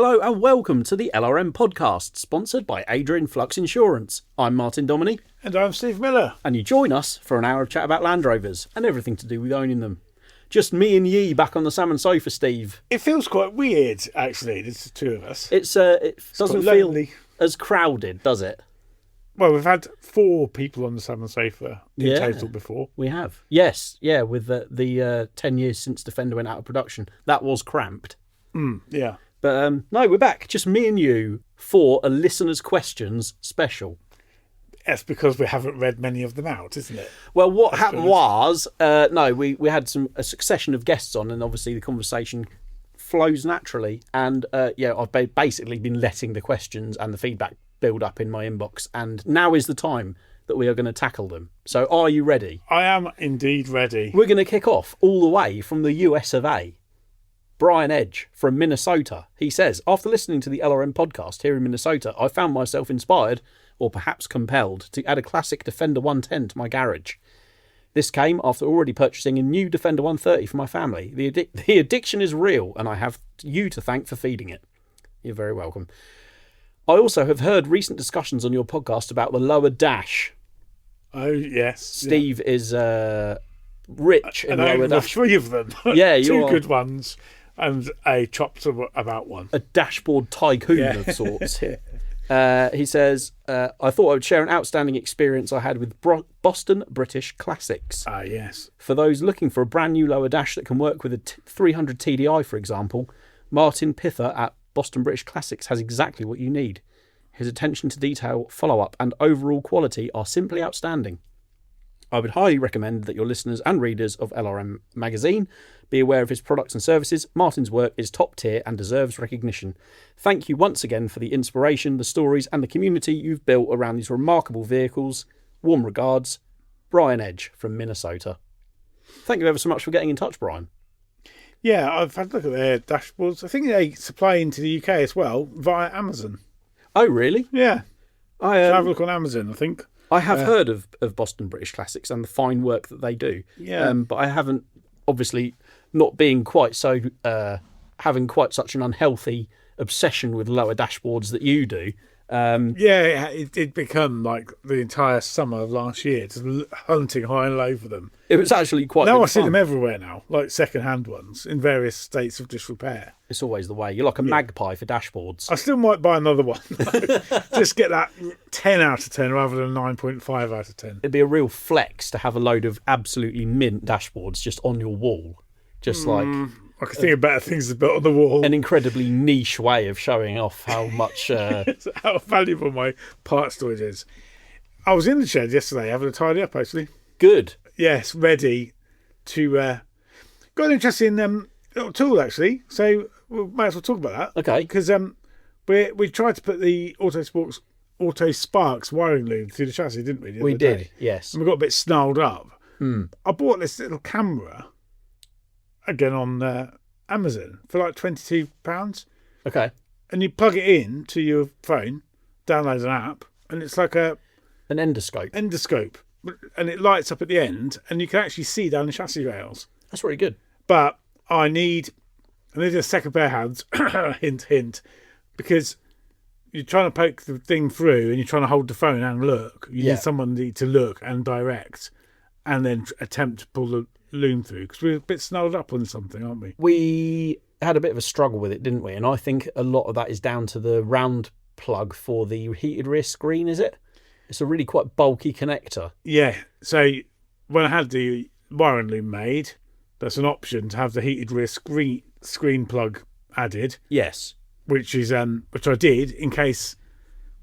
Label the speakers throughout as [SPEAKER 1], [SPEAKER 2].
[SPEAKER 1] Hello and welcome to the LRM podcast, sponsored by Adrian Flux Insurance. I'm Martin Dominy.
[SPEAKER 2] And I'm Steve Miller.
[SPEAKER 1] And you join us for an hour of chat about Land Rovers and everything to do with owning them. Just me and ye back on the salmon sofa, Steve.
[SPEAKER 2] It feels quite weird, actually, there's the two of us.
[SPEAKER 1] It doesn't feel as crowded, does it?
[SPEAKER 2] Well, we've had 4 people on the salmon sofa in total before.
[SPEAKER 1] We have. Yes, yeah, with the 10 years since Defender went out of production. That was cramped.
[SPEAKER 2] Yeah.
[SPEAKER 1] But no, we're back. Just me and you for a listener's questions special.
[SPEAKER 2] That's because we haven't read many of them out, isn't it?
[SPEAKER 1] Well, what happened was, we had a succession of guests on, and obviously the conversation flows naturally. And I've basically been letting the questions and the feedback build up in my inbox, and now is the time that we are going to tackle them. So are you ready?
[SPEAKER 2] I am indeed ready.
[SPEAKER 1] We're going to kick off all the way from the US of A. Brian Edge from Minnesota. He says, after listening to the LRM podcast here in Minnesota, I found myself inspired, or perhaps compelled, to add a classic Defender 110 to my garage. This came after already purchasing a new Defender 130 for my family. The addiction is real, and I have you to thank for feeding it. You're very welcome. I also have heard recent discussions on your podcast about the lower dash.
[SPEAKER 2] Oh, yes.
[SPEAKER 1] Steve is rich in lower dash.
[SPEAKER 2] 3 of them.
[SPEAKER 1] Yeah, you
[SPEAKER 2] 2
[SPEAKER 1] are.
[SPEAKER 2] good ones and a chopped about one.
[SPEAKER 1] A dashboard tycoon of sorts. He says, I thought I would share an outstanding experience I had with Boston British Classics.
[SPEAKER 2] Ah, yes.
[SPEAKER 1] For those looking for a brand new lower dash that can work with a 300 TDI, for example, Martin Pither at Boston British Classics has exactly what you need. His attention to detail, follow-up and overall quality are simply outstanding. I would highly recommend that your listeners and readers of LRM magazine be aware of his products and services. Martin's work is top tier and deserves recognition. Thank you once again for the inspiration, the stories and the community you've built around these remarkable vehicles. Warm regards, Brian Edge from Minnesota. Thank you ever so much for getting in touch, Brian.
[SPEAKER 2] Yeah, I've had a look at their dashboards. I think they supply into the UK as well via Amazon.
[SPEAKER 1] Oh, really?
[SPEAKER 2] Yeah.
[SPEAKER 1] I
[SPEAKER 2] have a look on Amazon, I think.
[SPEAKER 1] I have heard of Boston British Classics and the fine work that they do.
[SPEAKER 2] Yeah.
[SPEAKER 1] But I haven't, obviously, not being quite so, having quite such an unhealthy obsession with lower dashboards that you do.
[SPEAKER 2] It did become like the entire summer of last year, just hunting high and low for them.
[SPEAKER 1] It was actually quite
[SPEAKER 2] Now
[SPEAKER 1] good
[SPEAKER 2] I see
[SPEAKER 1] fun.
[SPEAKER 2] them everywhere now, like second-hand ones in various states of disrepair.
[SPEAKER 1] It's always the way. You're like a magpie for dashboards.
[SPEAKER 2] I still might buy another one. Just get that 10 out of 10 rather than 9.5 out of 10.
[SPEAKER 1] It'd be a real flex to have a load of absolutely mint dashboards just on your wall. Just like...
[SPEAKER 2] I can think of better things to put on the wall.
[SPEAKER 1] An incredibly niche way of showing off how much...
[SPEAKER 2] how valuable my part storage is. I was in the shed yesterday having a tidy up, actually.
[SPEAKER 1] Good.
[SPEAKER 2] Yes, ready to... got an interesting little tool, actually. So we might as well talk about that.
[SPEAKER 1] Okay.
[SPEAKER 2] Because we tried to put the Auto Sparks wiring loom through the chassis, didn't we?
[SPEAKER 1] We did, yes.
[SPEAKER 2] And we got a bit snarled up. I bought this little camera... again on Amazon for like £22.
[SPEAKER 1] Okay.
[SPEAKER 2] And you plug it in to your phone, download an app, and it's like an endoscope. And it lights up at the end, and you can actually see down the chassis rails.
[SPEAKER 1] That's really good.
[SPEAKER 2] But I need a second pair of hands, hint, hint, because you're trying to poke the thing through and you're trying to hold the phone and look. You need someone to look and direct and then attempt to pull the loom through, because we're a bit snarled up on something, aren't we?
[SPEAKER 1] We had a bit of a struggle with it, didn't we? And I think a lot of that is down to the round plug for the heated rear screen, is it? It's a really quite bulky connector.
[SPEAKER 2] Yeah. So when I had the wiring loom made, there's an option to have the heated rear screen plug added.
[SPEAKER 1] Yes.
[SPEAKER 2] Which I did in case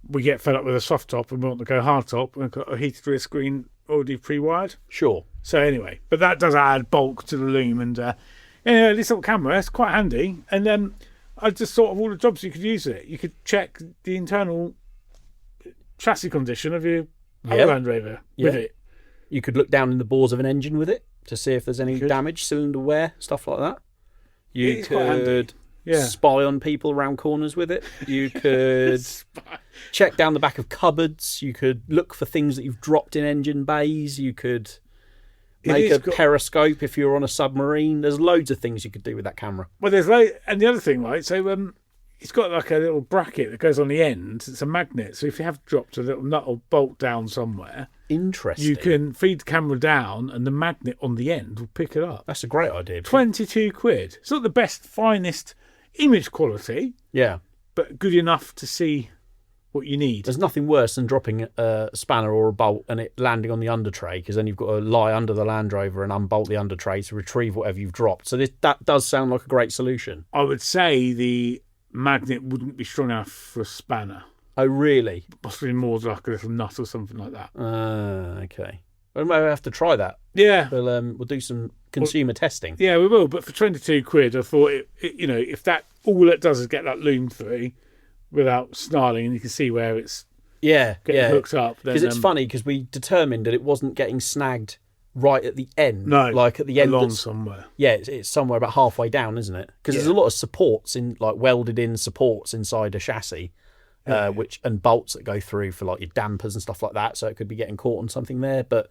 [SPEAKER 2] we get fed up with a soft top and we want to go hard top, and I've got a heated rear screen already pre-wired.
[SPEAKER 1] Sure.
[SPEAKER 2] So anyway, but that does add bulk to the loom, and this little camera, it's quite handy. And then I just thought of all the jobs you could use it. You could check the internal chassis condition of your Land Rover with it.
[SPEAKER 1] You could look down in the bores of an engine with it to see if there's any damage, cylinder wear, stuff like that. You could spy on people around corners with it. You could check down the back of cupboards. You could look for things that you've dropped in engine bays. You could make a periscope if you're on a submarine. There's loads of things you could do with that camera.
[SPEAKER 2] Well, and the other thing, right? So it's got like a little bracket that goes on the end. It's a magnet. So if you have dropped a little nut or bolt down somewhere,
[SPEAKER 1] Interesting.
[SPEAKER 2] you can feed the camera down and the magnet on the end will pick it up.
[SPEAKER 1] That's a great idea.
[SPEAKER 2] 22 quid. It's not the best, finest image quality,
[SPEAKER 1] Yeah.
[SPEAKER 2] but good enough to see what you need.
[SPEAKER 1] There's nothing worse than dropping a spanner or a bolt and it landing on the under tray, because then you've got to lie under the Land Rover and unbolt the under tray to retrieve whatever you've dropped. So that does sound like a great solution.
[SPEAKER 2] I would say the magnet wouldn't be strong enough for a spanner.
[SPEAKER 1] Oh, really?
[SPEAKER 2] Possibly more like a little nut or something like that.
[SPEAKER 1] Okay. Well, maybe I have to try that.
[SPEAKER 2] Yeah.
[SPEAKER 1] We'll do some consumer testing.
[SPEAKER 2] Yeah, we will. But for 22 quid, I thought, if that all it does is get that loom through without snarling and you can see where it's getting hooked up.
[SPEAKER 1] Because it's funny, because we determined that it wasn't getting snagged right at the end.
[SPEAKER 2] No,
[SPEAKER 1] like at the end.
[SPEAKER 2] Along somewhere.
[SPEAKER 1] Yeah, it's somewhere about halfway down, isn't it? Because there's a lot of supports like welded in supports inside a chassis. And bolts that go through for like your dampers and stuff like that, so it could be getting caught on something there. But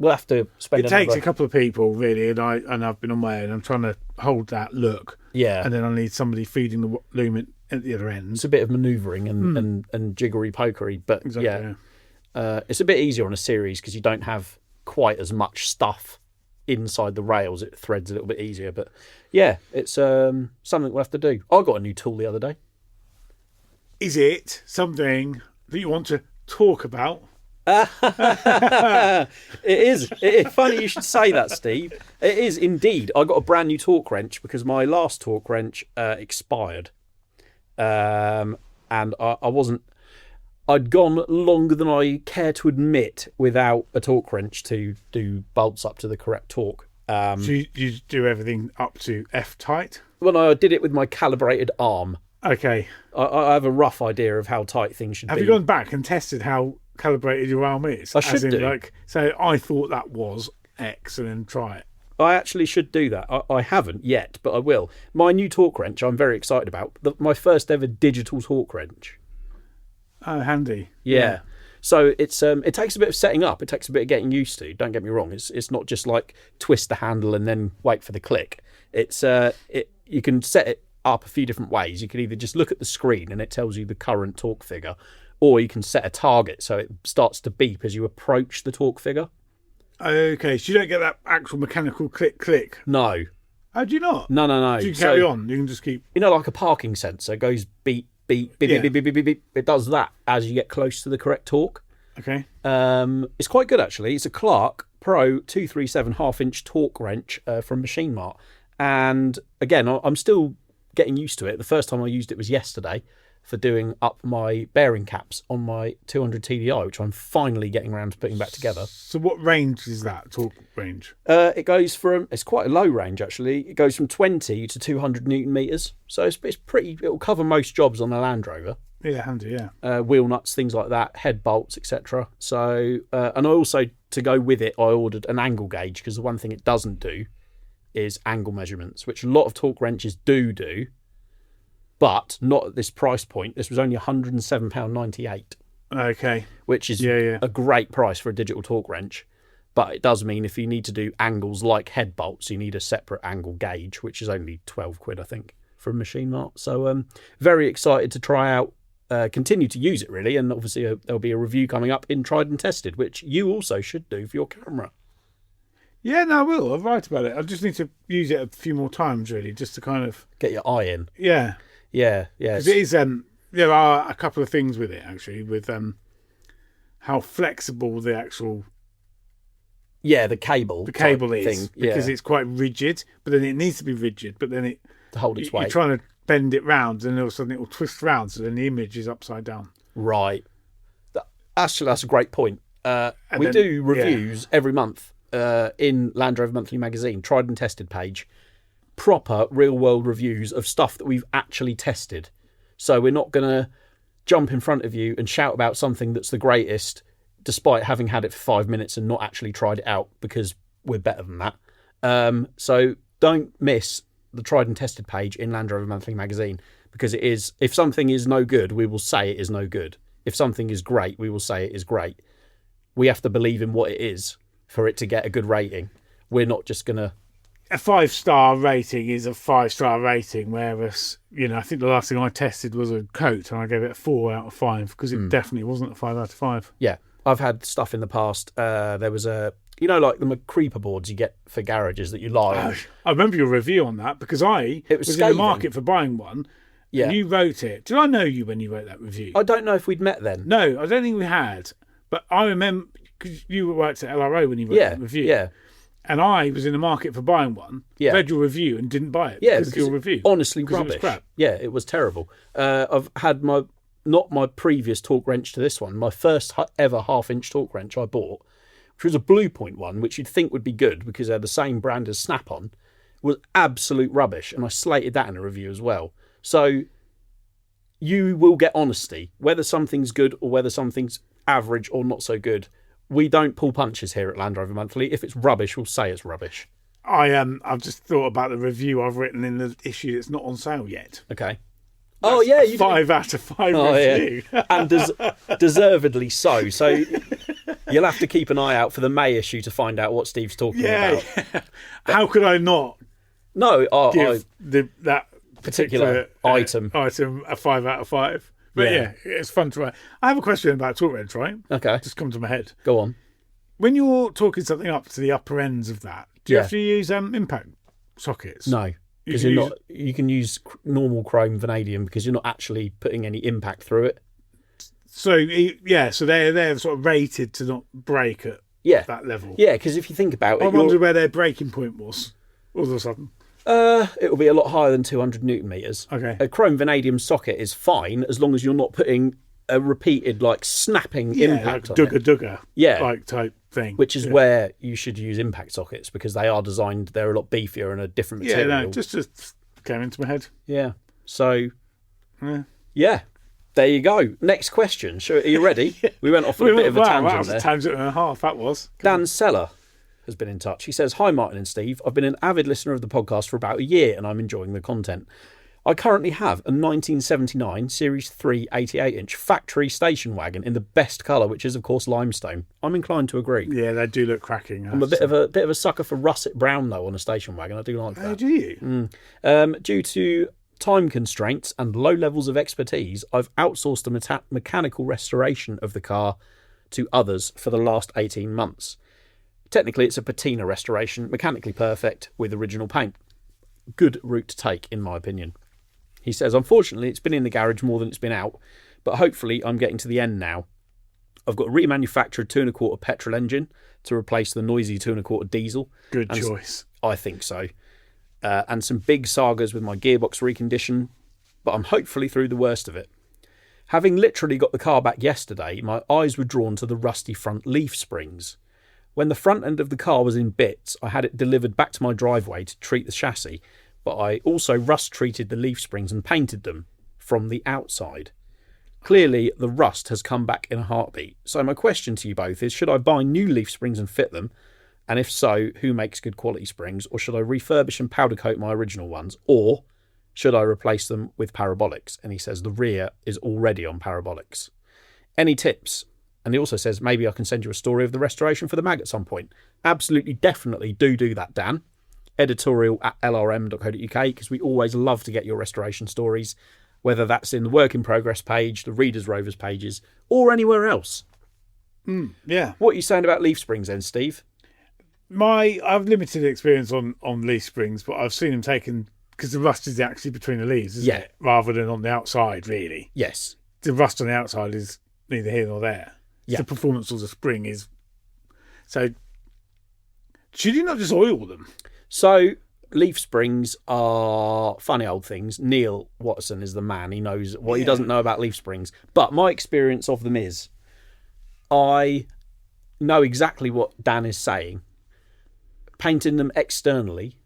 [SPEAKER 1] we'll have to spend.
[SPEAKER 2] It takes a couple of people really, and I've been on my own. I'm trying to hold that look.
[SPEAKER 1] Yeah,
[SPEAKER 2] and then I need somebody feeding the loom at the other end.
[SPEAKER 1] It's a bit of manoeuvring and jiggery pokery, but exactly, it's a bit easier on a series because you don't have quite as much stuff inside the rails. It threads a little bit easier, but yeah, it's something we'll have to do. I got a new tool the other day.
[SPEAKER 2] Is it something that you want to talk about?
[SPEAKER 1] It is. It's funny you should say that, Steve. It is indeed. I got a brand new torque wrench because my last torque wrench expired. And I wasn't... I'd gone longer than I care to admit without a torque wrench to do bolts up to the correct torque.
[SPEAKER 2] So you do everything up to F-tight?
[SPEAKER 1] Well, no, I did it with my calibrated arm.
[SPEAKER 2] Okay.
[SPEAKER 1] I have a rough idea of how tight things should be.
[SPEAKER 2] Have you gone back and tested how calibrated your arm is?
[SPEAKER 1] I should do.
[SPEAKER 2] So I thought that was X and then try it.
[SPEAKER 1] I actually should do that. I haven't yet, but I will. My new torque wrench I'm very excited about. My first ever digital torque wrench.
[SPEAKER 2] Oh, handy.
[SPEAKER 1] Yeah. So it's it takes a bit of setting up. It takes a bit of getting used to. Don't get me wrong. It's not just like twist the handle and then wait for the click. It's you can set it up a few different ways. You can either just look at the screen and it tells you the current torque figure, or you can set a target so it starts to beep as you approach the torque figure.
[SPEAKER 2] Okay, so you don't get that actual mechanical click.
[SPEAKER 1] No.
[SPEAKER 2] How do you not?
[SPEAKER 1] No.
[SPEAKER 2] So you can carry on. You can just keep.
[SPEAKER 1] Like a parking sensor goes beep, beep, beep, beep, beep, beep, beep, beep. It does that as you get close to the correct torque.
[SPEAKER 2] Okay.
[SPEAKER 1] It's quite good actually. It's a Clark Pro 237 half-inch torque wrench from Machine Mart, and again, I'm still getting used to it. The first time I used it was yesterday for doing up my bearing caps on my 200 TDI, which I'm finally getting around to putting back together.
[SPEAKER 2] So what range is that, torque range?
[SPEAKER 1] It goes from, it's quite a low range actually, it goes from 20 to 200 Newton meters. So it's pretty, it'll cover most jobs on the Land Rover.
[SPEAKER 2] Yeah, handy, yeah.
[SPEAKER 1] Wheel nuts, things like that, head bolts, etc. So, and I also, to go with it, I ordered an angle gauge, because the one thing it doesn't do is angle measurements, which a lot of torque wrenches do, but not at this price point. This was only £107.98.
[SPEAKER 2] Okay.
[SPEAKER 1] Which is a great price for a digital torque wrench. But it does mean if you need to do angles like head bolts, you need a separate angle gauge, which is only 12 quid, I think, from Machine Mart. So very excited to try out, continue to use it really. And obviously there'll be a review coming up in Tried and Tested, which you also should do for your camera. Yeah,
[SPEAKER 2] no, I will. I'll write about it. I just need to use it a few more times, really, just to kind of...
[SPEAKER 1] get your eye in.
[SPEAKER 2] Yeah.
[SPEAKER 1] Yeah.
[SPEAKER 2] Because it is... there are a couple of things with it, actually, with how flexible the actual...
[SPEAKER 1] Yeah, the cable.
[SPEAKER 2] The cable is.
[SPEAKER 1] Thing.
[SPEAKER 2] Because it's quite rigid, but then it needs to be rigid, but then it...
[SPEAKER 1] to hold its weight.
[SPEAKER 2] You're trying to bend it round, and all of a sudden it will twist round, so then the image is upside down.
[SPEAKER 1] Right. Actually, that's a great point. We do reviews every month. In Land Rover Monthly magazine, Tried and Tested page, proper real-world reviews of stuff that we've actually tested. So we're not going to jump in front of you and shout about something that's the greatest, despite having had it for 5 minutes and not actually tried it out, because we're better than that. So don't miss the Tried and Tested page in Land Rover Monthly magazine, because it is, if something is no good, we will say it is no good. If something is great, we will say it is great. We have to believe in what it is for it to get a good rating. We're not just going to
[SPEAKER 2] a 5-star rating is a 5-star rating, whereas, I think the last thing I tested was a coat and I gave it a 4 out of 5 because it definitely wasn't a 5 out of 5.
[SPEAKER 1] Yeah, I've had stuff in the past. There was like the creeper boards you get for garages that you lie on.
[SPEAKER 2] I remember your review on that because I was in the market for buying one. Yeah. And you wrote it. Did I know you when you wrote that review?
[SPEAKER 1] I don't know if we'd met then.
[SPEAKER 2] No, I don't think we had. But I remember because you worked at LRO when you wrote that review.
[SPEAKER 1] Yeah.
[SPEAKER 2] And I was in the market for buying one, read your review and didn't buy it because of your review.
[SPEAKER 1] Honestly, rubbish.
[SPEAKER 2] It was crap.
[SPEAKER 1] Yeah, it was terrible. I've had not my previous torque wrench to this one, my first ever 1/2-inch torque wrench I bought, which was a Blue Point one, which you'd think would be good because they're the same brand as Snap-on, was absolute rubbish. And I slated that in a review as well. So you will get honesty, whether something's good or whether something's average or not so good. We don't pull punches here at Land Rover Monthly. If it's rubbish, we'll say it's rubbish.
[SPEAKER 2] I've just thought about the review I've written in the issue that's not on sale yet.
[SPEAKER 1] Okay.
[SPEAKER 2] That's 5 out of 5 review.
[SPEAKER 1] Yeah. And deservedly so. So you'll have to keep an eye out for the May issue to find out what Steve's talking about.
[SPEAKER 2] Yeah. How could I not
[SPEAKER 1] give
[SPEAKER 2] that
[SPEAKER 1] particular item
[SPEAKER 2] a 5 out of 5? But it's fun to write. I have a question about torque wrench, right?
[SPEAKER 1] Okay.
[SPEAKER 2] Just come to my head.
[SPEAKER 1] Go on.
[SPEAKER 2] When you're talking something up to the upper ends of that, do you have to use impact sockets?
[SPEAKER 1] No, because you can use normal chrome vanadium because you're not actually putting any impact through it.
[SPEAKER 2] So so they're sort of rated to not break at that level.
[SPEAKER 1] Yeah, because if you think about it,
[SPEAKER 2] I wonder where their breaking point was all of a sudden.
[SPEAKER 1] It will be a lot higher than 200 newton meters.
[SPEAKER 2] Okay.
[SPEAKER 1] A chrome vanadium socket is fine as long as you're not putting a repeated snapping impact
[SPEAKER 2] like
[SPEAKER 1] on
[SPEAKER 2] dugger like type thing,
[SPEAKER 1] which is where you should use impact sockets because they're a lot beefier and a different material.
[SPEAKER 2] Yeah, no, just came into my head.
[SPEAKER 1] Yeah. So, yeah. There you go. Next question. Are you ready? We went off a bit of a tangent there.
[SPEAKER 2] That was a tangent and a half. That was.
[SPEAKER 1] Dan Seller has been in touch. He says, "Hi Martin and Steve. I've been an avid listener of the podcast for about a year and I'm enjoying the content. I currently have a 1979 Series 3 88-inch factory station wagon in the best colour, which is of course limestone. I'm inclined to agree.
[SPEAKER 2] Yeah, they do look cracking.
[SPEAKER 1] I'm a bit of a sucker for russet brown though on a station wagon. I do like that.
[SPEAKER 2] Oh, do you?
[SPEAKER 1] Due to time constraints and low levels of expertise, I've outsourced the mechanical restoration of the car to others for the last 18 months. Technically, it's a patina restoration, mechanically perfect with original paint. Good route to take, in my opinion." He says, "Unfortunately, it's been in the garage more than it's been out, but hopefully I'm getting to the end now. I've got a remanufactured 2.25 petrol engine to replace the noisy 2.25 diesel."
[SPEAKER 2] Good choice.
[SPEAKER 1] I think so. And some big sagas with my gearbox recondition, but I'm hopefully through the worst of it. Having literally got the car back yesterday, my eyes were drawn to the rusty front leaf springs. When the front end of the car was in bits, I had it delivered back to my driveway to treat the chassis, but I also rust-treated the leaf springs and painted them from the outside. Clearly, the rust has come back in a heartbeat. So my question to you both is, should I buy new leaf springs and fit them? And if so, who makes good quality springs? Or should I refurbish and powder coat my original ones? Or should I replace them with parabolics? And he says the rear is already on parabolics. Any tips? And he also says, maybe I can send you a story of the restoration for the mag at some point. Absolutely, definitely do that, Dan. editorial@lrm.co.uk, because we always love to get your restoration stories, whether that's in the work in progress page, the Readers Rovers pages, or anywhere else.
[SPEAKER 2] Yeah.
[SPEAKER 1] What are you saying about leaf springs then, Steve?
[SPEAKER 2] I've limited experience on leaf springs, but I've seen them taken because the rust is actually between the leaves, isn't it? Rather than on the outside, really.
[SPEAKER 1] Yes.
[SPEAKER 2] The rust on the outside is neither here nor there.
[SPEAKER 1] Yeah.
[SPEAKER 2] The performance of the spring is. So, should you not just oil them?
[SPEAKER 1] So, leaf springs are funny old things. Neil Watson is the man. He knows what he doesn't know about leaf springs. But my experience of them is, I know exactly what Dan is saying. Painting them externally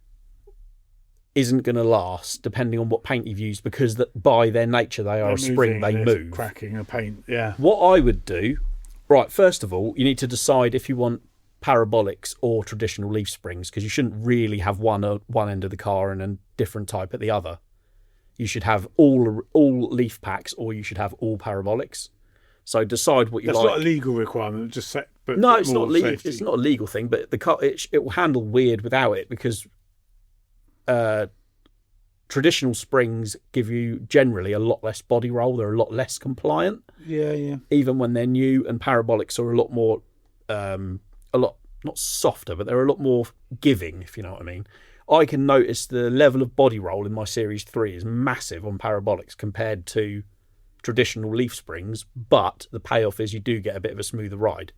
[SPEAKER 1] isn't going to last, depending on what paint you've used, because by their nature, they are a spring, they move.
[SPEAKER 2] Cracking a paint, yeah.
[SPEAKER 1] What I would do, right, first of all, you need to decide if you want parabolics or traditional leaf springs, because you shouldn't really have one end of the car and a different type at the other. You should have all leaf packs, or you should have all parabolics. So decide what you like.
[SPEAKER 2] That's not a legal requirement, just set. But
[SPEAKER 1] no, it's not legal.
[SPEAKER 2] Safety.
[SPEAKER 1] It's not a legal thing, but the car it will handle weird without it, because traditional springs give you generally a lot less body roll. They're a lot less compliant.
[SPEAKER 2] Yeah.
[SPEAKER 1] Even when they're new, and parabolics are a lot more, not softer, but they're a lot more giving, if you know what I mean. I can notice the level of body roll in my Series 3 is massive on parabolics compared to traditional leaf springs, but the payoff is you do get a bit of a smoother ride.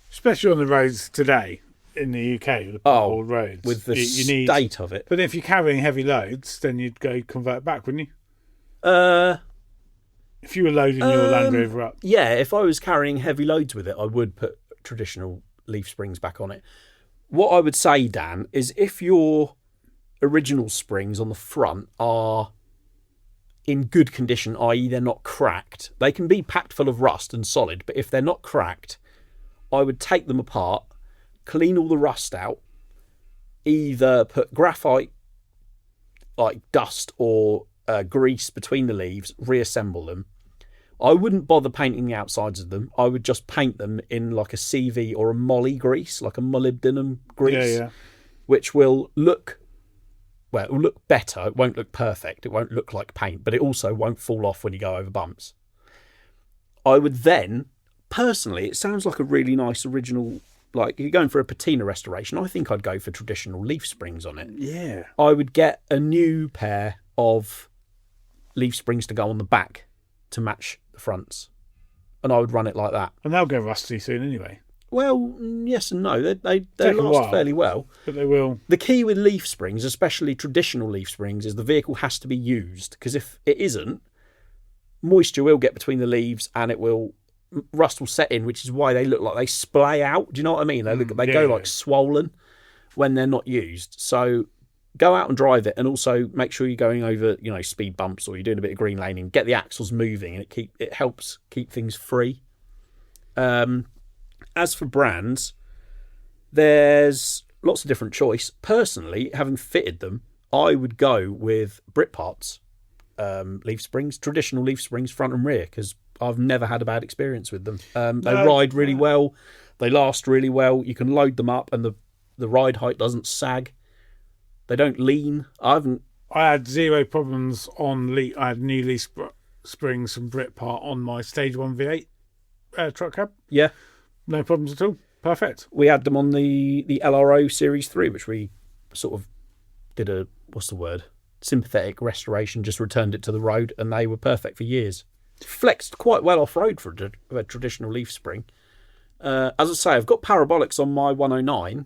[SPEAKER 2] Especially on the roads today in the UK, with the potholed roads.
[SPEAKER 1] With the state of it.
[SPEAKER 2] But if you're carrying heavy loads, then you'd go convert back, wouldn't you? If you were loading your Land Rover up.
[SPEAKER 1] Yeah, if I was carrying heavy loads with it, I would put traditional leaf springs back on it. What I would say, Dan, is if your original springs on the front are in good condition, i.e. they're not cracked, they can be packed full of rust and solid, but if they're not cracked, I would take them apart, clean all the rust out, either put graphite, like dust or grease between the leaves, reassemble them. I wouldn't bother painting the outsides of them. I would just paint them in like a CV or a moly grease, like a molybdenum grease, which will look, well, it will look better. It won't look perfect. It won't look like paint, but it also won't fall off when you go over bumps. I would then, personally, it sounds like a really nice original, like if you're going for a patina restoration, I think I'd go for traditional leaf springs on it.
[SPEAKER 2] Yeah.
[SPEAKER 1] I would get a new pair of leaf springs to go on the back to match the fronts, and I would run it like that.
[SPEAKER 2] And they'll go rusty soon anyway.
[SPEAKER 1] Well, yes and no. They last fairly well.
[SPEAKER 2] But they will.
[SPEAKER 1] The key with leaf springs, especially traditional leaf springs, is the vehicle has to be used, because if it isn't, moisture will get between the leaves and rust will set in, which is why they look like they splay out. Do you know what I mean? They go like swollen when they're not used. So go out and drive it, and also make sure you're going over, speed bumps, or you're doing a bit of green laning. Get the axles moving, and it helps keep things free. As for brands, there's lots of different choice. Personally, having fitted them, I would go with Britparts leaf springs, traditional leaf springs, front and rear, because I've never had a bad experience with them. They ride really well. They last really well. You can load them up, and the ride height doesn't sag. They don't lean. I
[SPEAKER 2] had zero problems on I had new leaf springs from Britpart on my Stage 1 V8 truck cab.
[SPEAKER 1] Yeah.
[SPEAKER 2] No problems at all. Perfect.
[SPEAKER 1] We had them on the LRO Series 3, which we sort of did sympathetic restoration, just returned it to the road, and they were perfect for years. Flexed quite well off-road for a traditional leaf spring. As I say, I've got parabolics on my 109,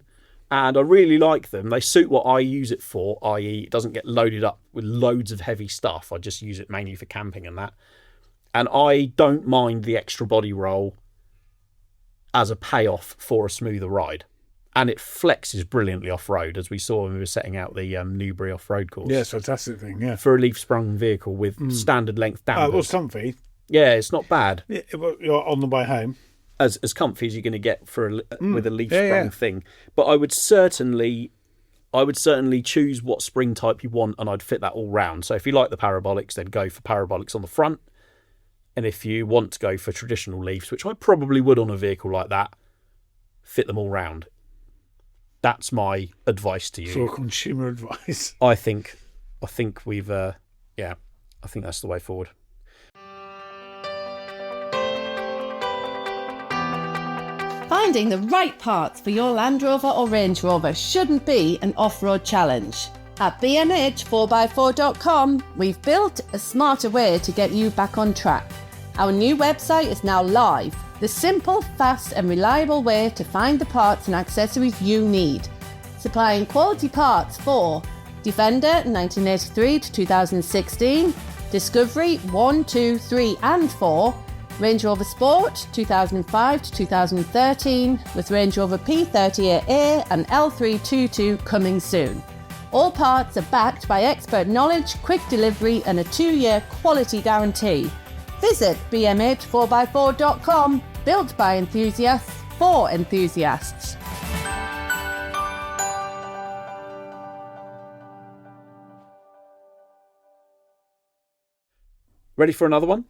[SPEAKER 1] and I really like them. They suit what I use it for, i.e. it doesn't get loaded up with loads of heavy stuff. I just use it mainly for camping and that. And I don't mind the extra body roll as a payoff for a smoother ride. And it flexes brilliantly off-road, as we saw when we were setting out the Newbury off-road course.
[SPEAKER 2] Yeah, it's a fantastic thing, yeah.
[SPEAKER 1] For a leaf-sprung vehicle with standard length dampers.
[SPEAKER 2] It was comfy.
[SPEAKER 1] Yeah, it's not bad.
[SPEAKER 2] Yeah, you're on the way home.
[SPEAKER 1] As comfy as you're going to get with a leaf-sprung thing. But I would certainly choose what spring type you want, and I'd fit that all round. So if you like the parabolics, then go for parabolics on the front. And if you want to go for traditional leaves, which I probably would on a vehicle like that, fit them all round. That's my advice to you.
[SPEAKER 2] For consumer advice.
[SPEAKER 1] I think we've, I think that's the way forward.
[SPEAKER 3] Finding the right parts for your Land Rover or Range Rover shouldn't be an off-road challenge. At bmh4x4.com, we've built a smarter way to get you back on track. Our new website is now live. The simple, fast and reliable way to find the parts and accessories you need. Supplying quality parts for Defender 1983 to 2016, Discovery 1, 2, 3 and 4, Range Rover Sport 2005 to 2013 with Range Rover P38A and L322 coming soon. All parts are backed by expert knowledge, quick delivery and a 2-year quality guarantee. Visit bmh4x4.com, built by enthusiasts for enthusiasts.
[SPEAKER 1] Ready for another one?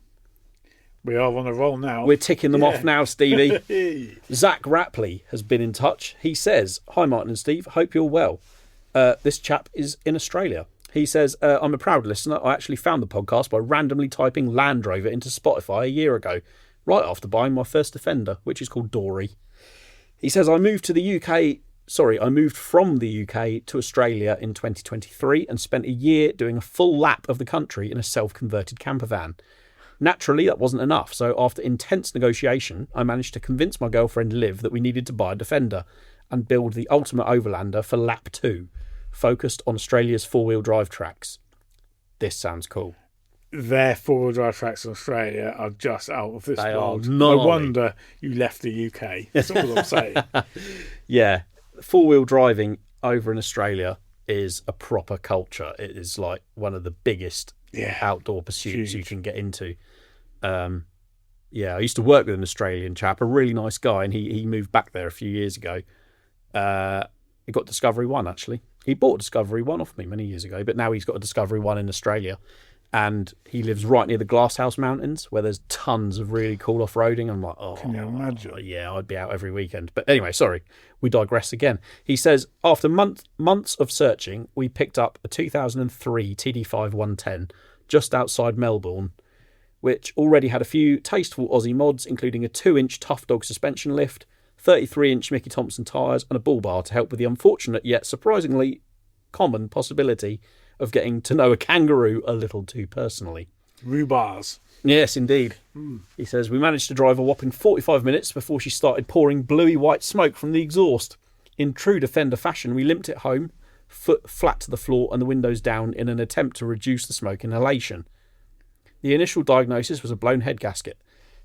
[SPEAKER 2] We are on a roll now.
[SPEAKER 1] We're ticking them off now, Stevie. Zach Rapley has been in touch. He says, "Hi Martin and Steve, hope you're well. This chap is in Australia. He says, I'm a proud listener. I actually found the podcast by randomly typing Land Rover into Spotify a year ago, right after buying my first Defender, which is called Dory. He says, I moved from the UK to Australia in 2023 and spent a year doing a full lap of the country in a self-converted camper van. Naturally, that wasn't enough, so after intense negotiation, I managed to convince my girlfriend Liv that we needed to buy a Defender and build the ultimate overlander for lap 2, focused on Australia's four-wheel drive tracks. This sounds cool.
[SPEAKER 2] Their four-wheel drive tracks in Australia are just out of this world.
[SPEAKER 1] No
[SPEAKER 2] wonder you left the UK. That's all I'm saying.
[SPEAKER 1] Yeah, four-wheel driving over in Australia is a proper culture. It is like one of the biggest outdoor pursuits you can get into. I used to work with an Australian chap, a really nice guy, and he moved back there a few years ago. He got Discovery 1, actually. He bought Discovery 1 off me many years ago, but now he's got a Discovery 1 in Australia. And he lives right near the Glasshouse Mountains, where there's tons of really cool off-roading. I'm like,
[SPEAKER 2] can you imagine?
[SPEAKER 1] Yeah, I'd be out every weekend. But anyway, sorry, we digress again. He says, after months of searching, we picked up a 2003 TD5 110 just outside Melbourne, which already had a few tasteful Aussie mods, including a 2-inch Tough Dog suspension lift, 33-inch Mickey Thompson tyres, and a bull bar to help with the unfortunate yet surprisingly common possibility of getting to know a kangaroo a little too personally.
[SPEAKER 2] Rhubars.
[SPEAKER 1] Yes, indeed. He says, we managed to drive a whopping 45 minutes before she started pouring bluey white smoke from the exhaust. In true Defender fashion, we limped it home, foot flat to the floor and the windows down in an attempt to reduce the smoke inhalation. The initial diagnosis was a blown head gasket.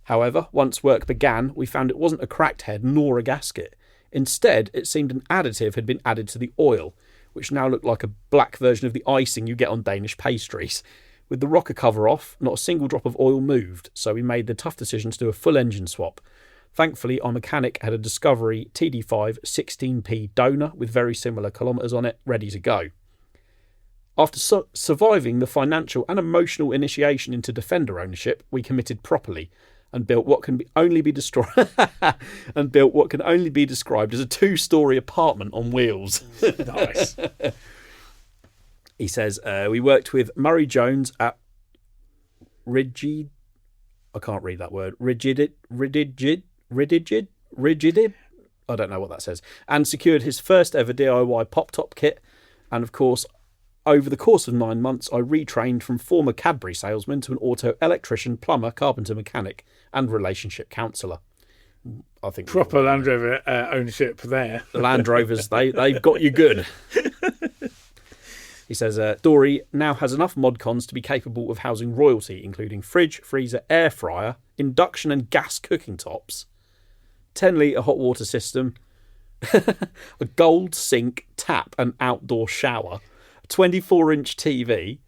[SPEAKER 1] However, once work began, we found it wasn't a cracked head nor a gasket. Instead, it seemed an additive had been added to the oil, which now looked like a black version of the icing you get on Danish pastries. With the rocker cover off, not a single drop of oil moved, so we made the tough decision to do a full engine swap. Thankfully, our mechanic had a Discovery TD5 16P donor with very similar kilometres on it, ready to go. After surviving the financial and emotional initiation into Defender ownership, we committed properly and built what can only be described as a 2-storey apartment on wheels.
[SPEAKER 2] Nice.
[SPEAKER 1] He says, we worked with Murray Jones at Rigid. I can't read that word. Rigid. I don't know what that says. And secured his first ever DIY pop-top kit. And of course, over the course of 9 months, I retrained from former Cadbury salesman to an auto electrician, plumber, carpenter, mechanic, and relationship counsellor. I think
[SPEAKER 2] proper Land Rover ownership there.
[SPEAKER 1] The Land Rovers, they've got you good. He says, Dory now has enough mod cons to be capable of housing royalty, including fridge, freezer, air fryer, induction and gas cooking tops, 10-litre hot water system, a gold sink, tap and outdoor shower, a 24-inch TV,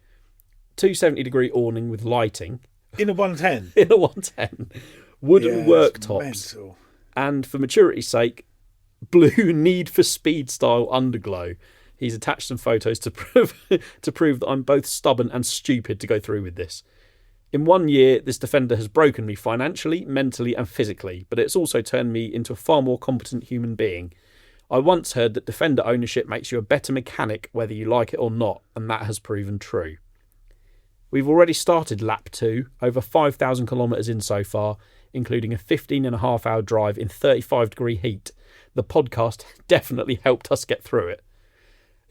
[SPEAKER 1] 270-degree awning with lighting.
[SPEAKER 2] In a 110?
[SPEAKER 1] In a 110. Wooden worktops.
[SPEAKER 2] Mental.
[SPEAKER 1] And for maturity's sake, blue Need for Speed style underglow. He's attached some photos to prove that I'm both stubborn and stupid to go through with this. In 1 year, this Defender has broken me financially, mentally and physically, but it's also turned me into a far more competent human being. I once heard that Defender ownership makes you a better mechanic whether you like it or not, and that has proven true. We've already started lap 2, over 5,000 kilometres in so far, including a 15.5-hour drive in 35-degree heat. The podcast definitely helped us get through it.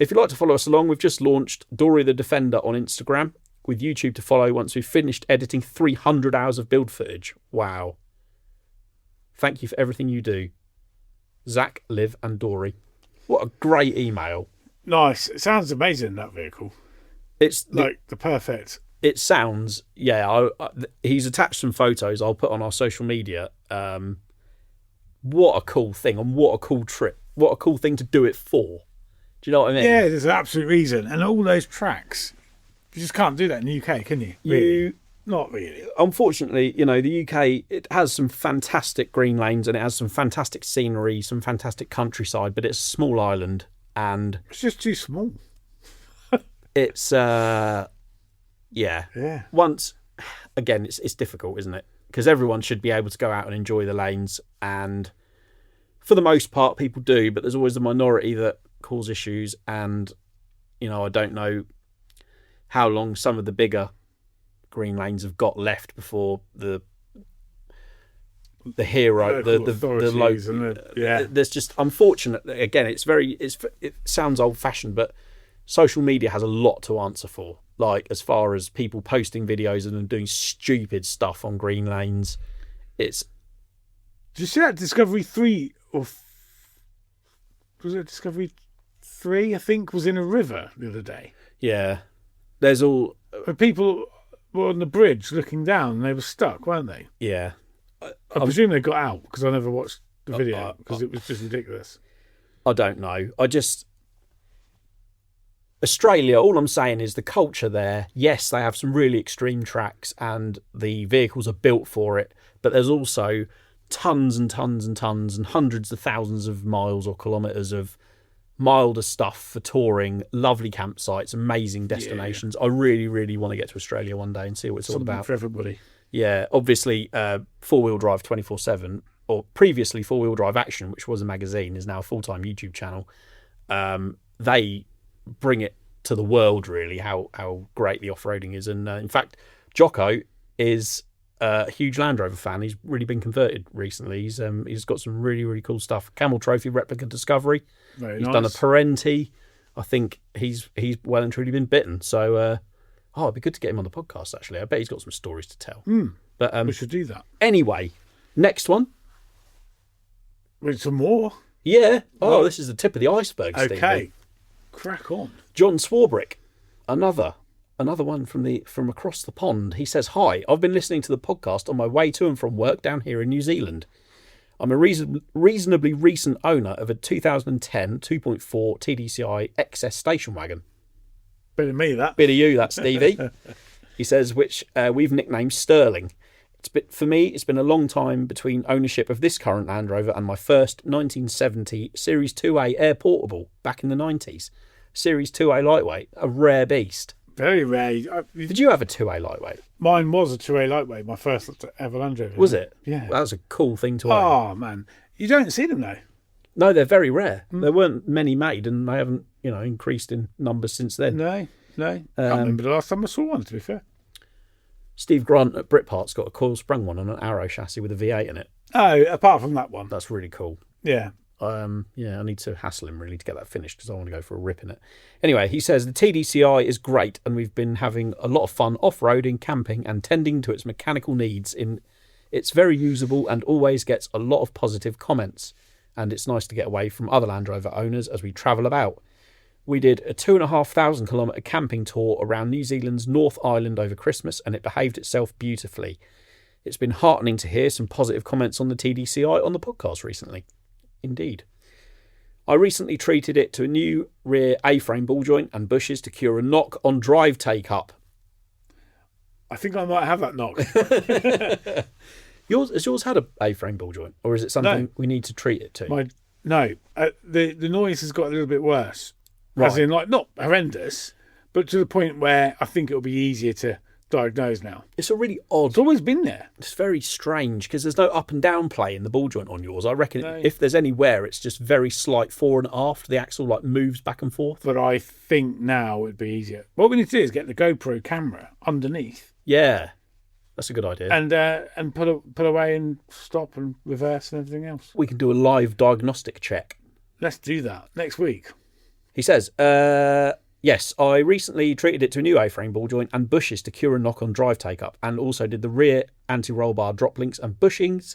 [SPEAKER 1] If you'd like to follow us along, we've just launched Dory the Defender on Instagram, with YouTube to follow once we've finished editing 300 hours of build footage. Wow. Thank you for everything you do. Zach, Liv and Dory. What a great email.
[SPEAKER 2] Nice. It sounds amazing, that vehicle.
[SPEAKER 1] It's
[SPEAKER 2] like the perfect.
[SPEAKER 1] It sounds, he's attached some photos I'll put on our social media. What a cool thing and what a cool trip. What a cool thing to do it for. Do you know what I mean?
[SPEAKER 2] Yeah, there's an absolute reason. And all those tracks, you just can't do that in the UK, can you? Really? Not really.
[SPEAKER 1] Unfortunately, the UK, it has some fantastic green lanes and it has some fantastic scenery, some fantastic countryside, but it's a small island and...
[SPEAKER 2] It's just too small.
[SPEAKER 1] It's, yeah. Once, again, it's difficult, isn't it? Because everyone should be able to go out and enjoy the lanes and for the most part people do, but there's always the minority that cause issues, and I don't know how long some of the bigger green lanes have got left before the hero, there's just, unfortunate. Again, it sounds old fashioned, but social media has a lot to answer for. Like, as far as people posting videos and doing stupid stuff on green lanes, it's.
[SPEAKER 2] Did you see that Discovery 3 was it Discovery 3? I think was in a river the other day.
[SPEAKER 1] Yeah, there's all.
[SPEAKER 2] When people were on the bridge looking down, and they were stuck, weren't they?
[SPEAKER 1] Yeah.
[SPEAKER 2] I presume they got out because I never watched the video because it was just ridiculous.
[SPEAKER 1] I don't know. Australia, all I'm saying is the culture there, yes, they have some really extreme tracks and the vehicles are built for it, but there's also tons and tons and tons and hundreds of thousands of miles or kilometres of milder stuff for touring, lovely campsites, amazing destinations. Yeah. I really, really want to get to Australia one day and see what it's all about.
[SPEAKER 2] For everybody.
[SPEAKER 1] Yeah, obviously, Four-Wheel Drive 24/7, or previously Four-Wheel Drive Action, which was a magazine, is now a full-time YouTube channel. They bring it to the world, really, how great the off-roading is. And in fact, Jocko is a huge Land Rover fan. He's really been converted recently. He's got some really, really cool stuff. Camel Trophy Replica Discovery. He's done a Parenti. I think he's well and truly been bitten. So... it'd be good to get him on the podcast, actually. I bet he's got some stories to tell. But
[SPEAKER 2] we should do that.
[SPEAKER 1] Anyway, next one.
[SPEAKER 2] Wait, some more?
[SPEAKER 1] Yeah. Oh, this is the tip of the iceberg, Steve.
[SPEAKER 2] Okay. Crack on.
[SPEAKER 1] John Swarbrick, another one from across the pond. He says, "Hi, I've been listening to the podcast on my way to and from work down here in New Zealand. I'm a reasonably recent owner of a 2010 2.4 TDCi XS station wagon."
[SPEAKER 2] Bit of me, that.
[SPEAKER 1] Bit of you, that, Stevie. He says, which we've nicknamed Sterling. For me, it's been a long time between ownership of this current Land Rover and my first 1970 Series 2A Air Portable back in the 90s. Series 2A Lightweight, a rare beast.
[SPEAKER 2] Very rare.
[SPEAKER 1] Did you have a 2A Lightweight?
[SPEAKER 2] Mine was a 2A Lightweight, my first ever Land Rover.
[SPEAKER 1] Was it?
[SPEAKER 2] Yeah.
[SPEAKER 1] Well, that was a cool thing to own.
[SPEAKER 2] Oh, man. You don't see them, though.
[SPEAKER 1] No, they're very rare. There weren't many made, and they haven't, increased in numbers since then.
[SPEAKER 2] No. I can't remember the last time I saw one, to be fair.
[SPEAKER 1] Steve Grant at Britpart's got a coil sprung one on an Arrow chassis with a V8 in it.
[SPEAKER 2] Oh, apart from that one.
[SPEAKER 1] That's really cool.
[SPEAKER 2] Yeah.
[SPEAKER 1] I need to hassle him really to get that finished because I want to go for a rip in it. Anyway, he says the TDCi is great and we've been having a lot of fun off-roading, camping and tending to its mechanical needs. It's very usable and always gets a lot of positive comments. And it's nice to get away from other Land Rover owners as we travel about. We did a 2,500 kilometre camping tour around New Zealand's North Island over Christmas and it behaved itself beautifully. It's been heartening to hear some positive comments on the TDCi on the podcast recently. Indeed. I recently treated it to a new rear A-frame ball joint and bushes to cure a knock on drive take-up.
[SPEAKER 2] I think I might have that knock.
[SPEAKER 1] Has yours had a A-frame ball joint? Or is it something we need to treat it to?
[SPEAKER 2] No. The noise has got a little bit worse.
[SPEAKER 1] Right.
[SPEAKER 2] As in, not horrendous, but to the point where I think it'll be easier to diagnose now.
[SPEAKER 1] It's a really odd...
[SPEAKER 2] It's always been there.
[SPEAKER 1] It's very strange because there's no up and down play in the ball joint on yours. I reckon if there's any wear, it's just very slight fore and aft. The axle moves back and forth.
[SPEAKER 2] But I think now it'd be easier. What we need to do is get the GoPro camera underneath.
[SPEAKER 1] Yeah, that's a good idea.
[SPEAKER 2] And put away and stop and reverse and everything else.
[SPEAKER 1] We can do a live diagnostic check.
[SPEAKER 2] Let's do that next week.
[SPEAKER 1] He says, yes, I recently treated it to a new A-frame ball joint and bushes to cure a knock on drive take-up and also did the rear anti-roll bar drop links and bushings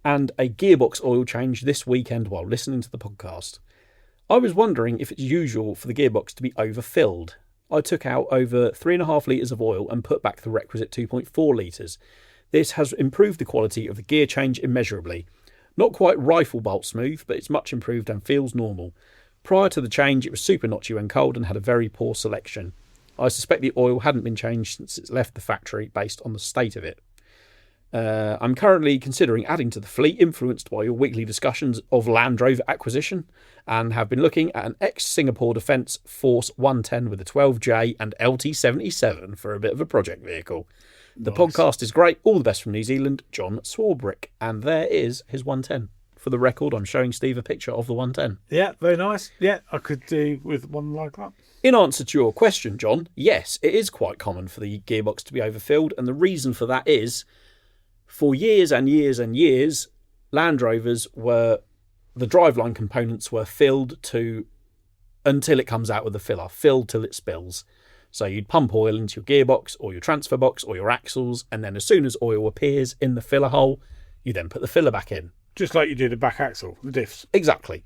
[SPEAKER 1] and a gearbox oil change this weekend while listening to the podcast. I was wondering if it's usual for the gearbox to be overfilled. I took out over 3.5 litres of oil and put back the requisite 2.4 litres. This has improved the quality of the gear change immeasurably. Not quite rifle bolt smooth, but it's much improved and feels normal. Prior to the change, it was super notchy when cold and had a very poor selection. I suspect the oil hadn't been changed since it's left the factory based on the state of it. I'm currently considering adding to the fleet, influenced by your weekly discussions of Land Rover acquisition, and have been looking at an ex-Singapore Defence Force 110 with a 12J and LT77 for a bit of a project vehicle. The podcast is great. All the best from New Zealand, John Swarbrick. And there is his 110. For the record, I'm showing Steve a picture of the 110.
[SPEAKER 2] Yeah, very nice. Yeah, I could do with one like that.
[SPEAKER 1] In answer to your question, John, yes, it is quite common for the gearbox to be overfilled, and the reason for that is, for years and years and years, Land Rovers the driveline components were filled to until it comes out with the filler, filled till it spills. So you'd pump oil into your gearbox or your transfer box or your axles, and then as soon as oil appears in the filler hole, you then put the filler back in.
[SPEAKER 2] Just like you do the back axle, the diffs.
[SPEAKER 1] Exactly.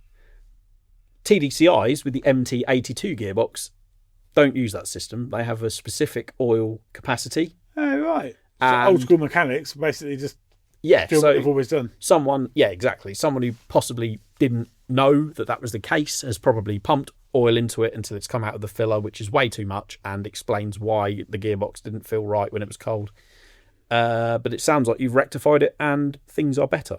[SPEAKER 1] TDCIs with the MT82 gearbox don't use that system. They have a specific oil capacity.
[SPEAKER 2] Oh, right. So
[SPEAKER 1] And-
[SPEAKER 2] old school mechanics basically just
[SPEAKER 1] Yeah,
[SPEAKER 2] do
[SPEAKER 1] so
[SPEAKER 2] what they've always done.
[SPEAKER 1] someone who possibly didn't know that was the case has probably pumped oil into it until it's come out of the filler, which is way too much, and explains why the gearbox didn't feel right when it was cold. But it sounds like you've rectified it and things are better.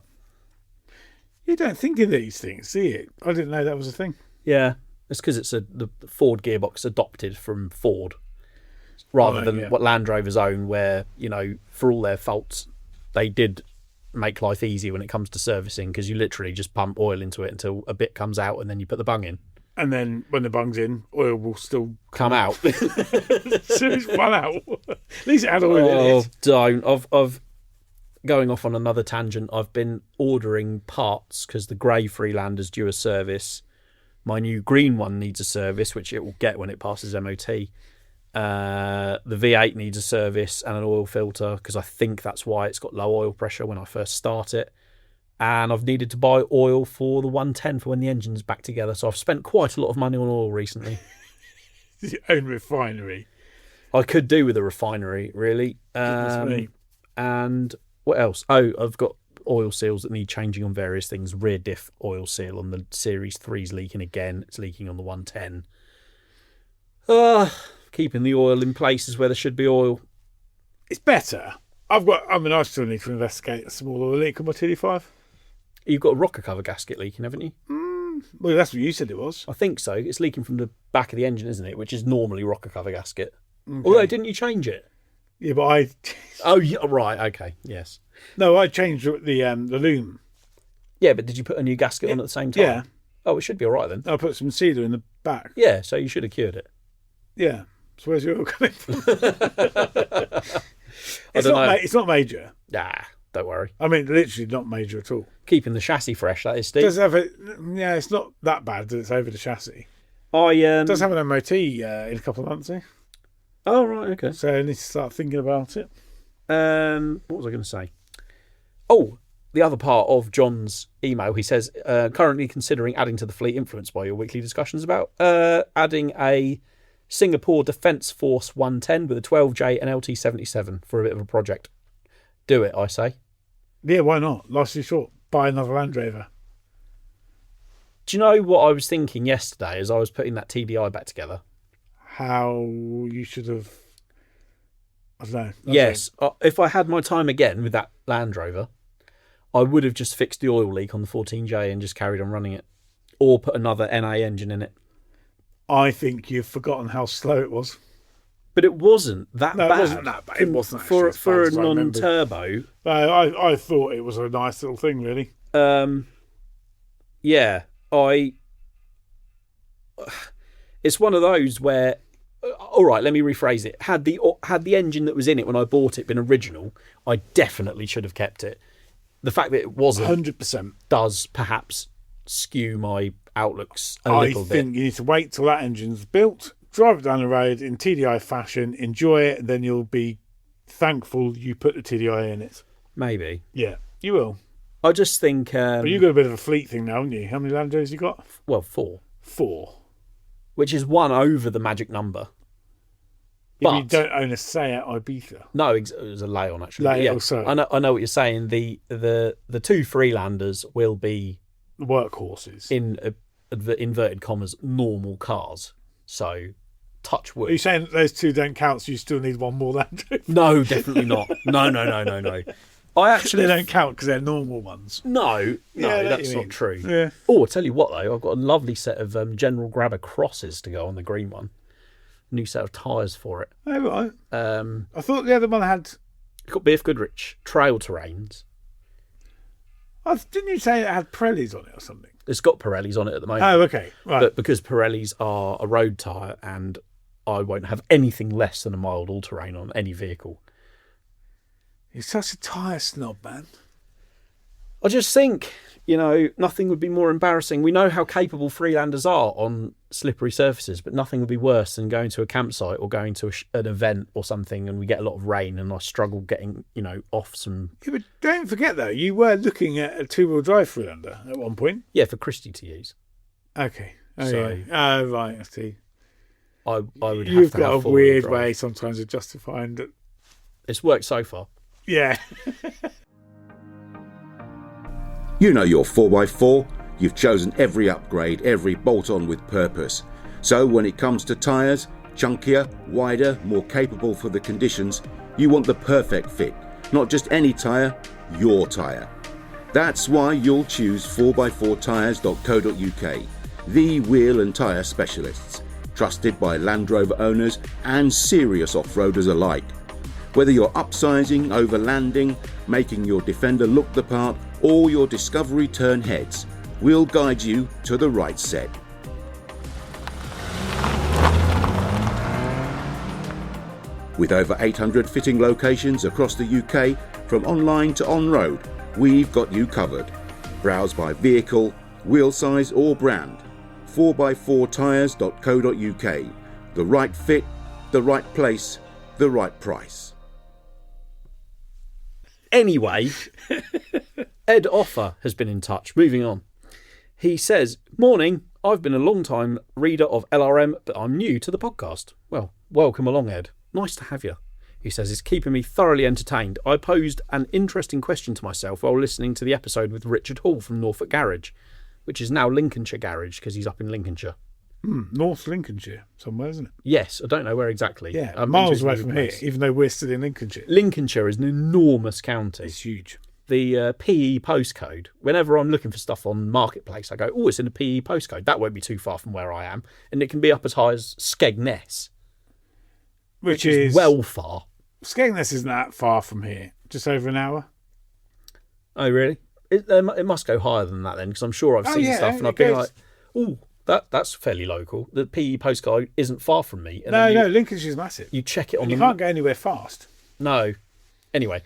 [SPEAKER 2] You don't think of these things, do you? I didn't know that was a thing.
[SPEAKER 1] Yeah, it's because it's the Ford gearbox adopted from Ford rather
[SPEAKER 2] Right,
[SPEAKER 1] than
[SPEAKER 2] yeah.
[SPEAKER 1] what Land Rovers own, where, for all their faults, they did make life easy when it comes to servicing, because you literally just pump oil into it until a bit comes out and then you put the bung in.
[SPEAKER 2] And then when the bung's in, oil will still
[SPEAKER 1] Come out.
[SPEAKER 2] so it's run out. At least it had oil in
[SPEAKER 1] Oh,
[SPEAKER 2] it.
[SPEAKER 1] don't. I've going off on another tangent. I've been ordering parts because the grey Freelander's due a service. My new green one needs a service, which it will get when it passes MOT. The V8 needs a service and an oil filter, because I think that's why it's got low oil pressure when I first start it. And I've needed to buy oil for the 110 for when the engine's back together. So I've spent quite a lot of money on oil recently.
[SPEAKER 2] Your own refinery.
[SPEAKER 1] I could do with a refinery, really.
[SPEAKER 2] Goodness me.
[SPEAKER 1] And what else? Oh, I've got oil seals that need changing on various things. Rear diff oil seal on the Series 3 is leaking again. It's leaking on the 110. Keeping the oil in places where there should be oil.
[SPEAKER 2] It's better. I still need to investigate a small oil leak on my TD5.
[SPEAKER 1] You've got a rocker cover gasket leaking, haven't you?
[SPEAKER 2] Well, that's what you said it was.
[SPEAKER 1] I think so. It's leaking from the back of the engine, isn't it? Which is normally rocker cover gasket. Although, didn't you change it?
[SPEAKER 2] Yeah, but
[SPEAKER 1] Oh, yeah, right. Okay. Yes.
[SPEAKER 2] I changed the loom.
[SPEAKER 1] Yeah, but did you put a new gasket on at the same time?
[SPEAKER 2] Yeah.
[SPEAKER 1] Oh, it should be all right then.
[SPEAKER 2] I put some cedar in the back.
[SPEAKER 1] Yeah, so you should have cured it.
[SPEAKER 2] Yeah. So where's your oil coming from?
[SPEAKER 1] don't know.
[SPEAKER 2] It's not major.
[SPEAKER 1] Nah, don't worry.
[SPEAKER 2] I mean, literally not major at all.
[SPEAKER 1] Keeping the chassis fresh, that is, Steve.
[SPEAKER 2] It's not that bad that it's over the chassis.
[SPEAKER 1] It
[SPEAKER 2] Does have an MOT in a couple of months,
[SPEAKER 1] Oh, right, okay.
[SPEAKER 2] so I need to start thinking about it.
[SPEAKER 1] What was I going to say? Oh, the other part of John's email, he says, currently considering adding to the fleet influenced by your weekly discussions about adding a Singapore Defence Force 110 with a 12J and LT77 for a bit of a project. Do it, I say.
[SPEAKER 2] Yeah, why not? Life's too short. Buy another Land Rover.
[SPEAKER 1] Do you know what I was thinking yesterday as I was putting that TDI back together?
[SPEAKER 2] How you should have... I don't know.
[SPEAKER 1] Yes, if I had my time again with that Land Rover, I would have just fixed the oil leak on the 14J and just carried on running it. Or put another NA engine in it.
[SPEAKER 2] I think you've forgotten how slow it was.
[SPEAKER 1] But it wasn't that bad.
[SPEAKER 2] It wasn't that bad. It wasn't actually
[SPEAKER 1] for
[SPEAKER 2] as bad
[SPEAKER 1] a
[SPEAKER 2] as I remembered.
[SPEAKER 1] non-turbo.
[SPEAKER 2] I thought it was a nice little thing, really.
[SPEAKER 1] Yeah, it's one of those where, all right, let me rephrase it. Had the engine that was in it when I bought it been original, I definitely should have kept it. The fact that it wasn't
[SPEAKER 2] 100%.
[SPEAKER 1] does perhaps skew my outlooks a little
[SPEAKER 2] I
[SPEAKER 1] bit.
[SPEAKER 2] think you need to wait till that engine's built, drive it down the road in TDI fashion, enjoy it, and then you'll be thankful you put the TDI in it.
[SPEAKER 1] Maybe.
[SPEAKER 2] Yeah, you will.
[SPEAKER 1] I just think...
[SPEAKER 2] But you've got a bit of a fleet thing now, haven't you? How many Land Rovers you got?
[SPEAKER 1] well, 4.
[SPEAKER 2] 4.
[SPEAKER 1] Which is 1 over the magic number.
[SPEAKER 2] If
[SPEAKER 1] But
[SPEAKER 2] you don't own a Seat Ibiza.
[SPEAKER 1] no, it was a Leon actually.
[SPEAKER 2] Leon,
[SPEAKER 1] Yeah,
[SPEAKER 2] sorry.
[SPEAKER 1] I know what you're saying. The 2 Freelanders will be
[SPEAKER 2] The workhorses.
[SPEAKER 1] in inverted commas normal cars. So touch
[SPEAKER 2] Are you
[SPEAKER 1] wood.
[SPEAKER 2] saying that those 2 don't count, so you still need 1 more Land Rover?
[SPEAKER 1] No, definitely not. No. I
[SPEAKER 2] They
[SPEAKER 1] actually
[SPEAKER 2] don't count because they're normal ones.
[SPEAKER 1] no,
[SPEAKER 2] Yeah, I know what
[SPEAKER 1] that's
[SPEAKER 2] you
[SPEAKER 1] not
[SPEAKER 2] mean.
[SPEAKER 1] true.
[SPEAKER 2] Yeah.
[SPEAKER 1] Oh, I'll tell you what though, I've got a lovely set of General Grabber crosses to go on the green one. New set of tyres for it.
[SPEAKER 2] Oh, right. I thought the other one had...
[SPEAKER 1] Got BF Goodrich trail terrains.
[SPEAKER 2] Didn't you say it had Pirellis on it or something?
[SPEAKER 1] It's got Pirellis on it at the moment.
[SPEAKER 2] Oh, okay. Right.
[SPEAKER 1] But because Pirellis are a road tyre and I won't have anything less than a mild all-terrain on any vehicle.
[SPEAKER 2] You're such a tyre snob, man.
[SPEAKER 1] I just think, nothing would be more embarrassing. We know how capable Freelanders are on slippery surfaces, but nothing would be worse than going to a campsite or going to an event or something and we get a lot of rain and I struggle getting, off some...
[SPEAKER 2] Yeah, but don't forget, though, you were looking at a two-wheel drive Freelander at one point.
[SPEAKER 1] Yeah, for Christy to use.
[SPEAKER 2] Okay. Oh,
[SPEAKER 1] So-
[SPEAKER 2] yeah. Oh, right, I see.
[SPEAKER 1] I would have
[SPEAKER 2] You've
[SPEAKER 1] to
[SPEAKER 2] got
[SPEAKER 1] have
[SPEAKER 2] a
[SPEAKER 1] four-wheel
[SPEAKER 2] weird
[SPEAKER 1] drive.
[SPEAKER 2] way sometimes of justifying that.
[SPEAKER 1] It's worked so far.
[SPEAKER 2] Yeah.
[SPEAKER 4] You know your 4x4, you've chosen every upgrade, every bolt-on with purpose. So when it comes to tyres, chunkier, wider, more capable for the conditions, you want the perfect fit. Not just any tyre, your tyre. That's why you'll choose 4x4tyres.co.uk, the wheel and tyre specialists, trusted by Land Rover owners and serious off-roaders alike. Whether you're upsizing, overlanding, making your Defender look the part, or your Discovery turn heads, we'll guide you to the right set. With over 800 fitting locations across the UK, from online to on-road, we've got you covered. Browse by vehicle, wheel size or brand. 4x4tyres.co.uk. The right fit, the right place, the right price.
[SPEAKER 1] Anyway, Ed Offer has been in touch. Moving on. He says, "Morning, I've been a long time reader of LRM, but I'm new to the podcast." Well, welcome along, Ed. Nice to have you. He says, "It's keeping me thoroughly entertained. I posed an interesting question to myself while listening to the episode with Richard Hall from Norfolk Garage, which is now Lincolnshire Garage because he's up in Lincolnshire."
[SPEAKER 2] North Lincolnshire, somewhere, isn't it?
[SPEAKER 1] Yes, I don't know where exactly.
[SPEAKER 2] Yeah,
[SPEAKER 1] I'm
[SPEAKER 2] miles
[SPEAKER 1] interested
[SPEAKER 2] away
[SPEAKER 1] in the
[SPEAKER 2] from here,
[SPEAKER 1] place.
[SPEAKER 2] even though we're still in Lincolnshire.
[SPEAKER 1] Lincolnshire is an enormous county.
[SPEAKER 2] It's huge.
[SPEAKER 1] The PE postcode, whenever I'm looking for stuff on Marketplace, I go, oh, it's in a PE postcode. That won't be too far from where I am. And it can be up as high as Skegness,
[SPEAKER 2] Which is
[SPEAKER 1] well far.
[SPEAKER 2] Skegness isn't that far from here. Just over an hour.
[SPEAKER 1] Oh, really? It must go higher than that then, because I'm sure I've seen stuff and I've been like, oh, that's fairly local. The PE postcode isn't far from me. And
[SPEAKER 2] No, Lincolnshire's massive.
[SPEAKER 1] You check it on
[SPEAKER 2] You can't go anywhere fast.
[SPEAKER 1] No. Anyway,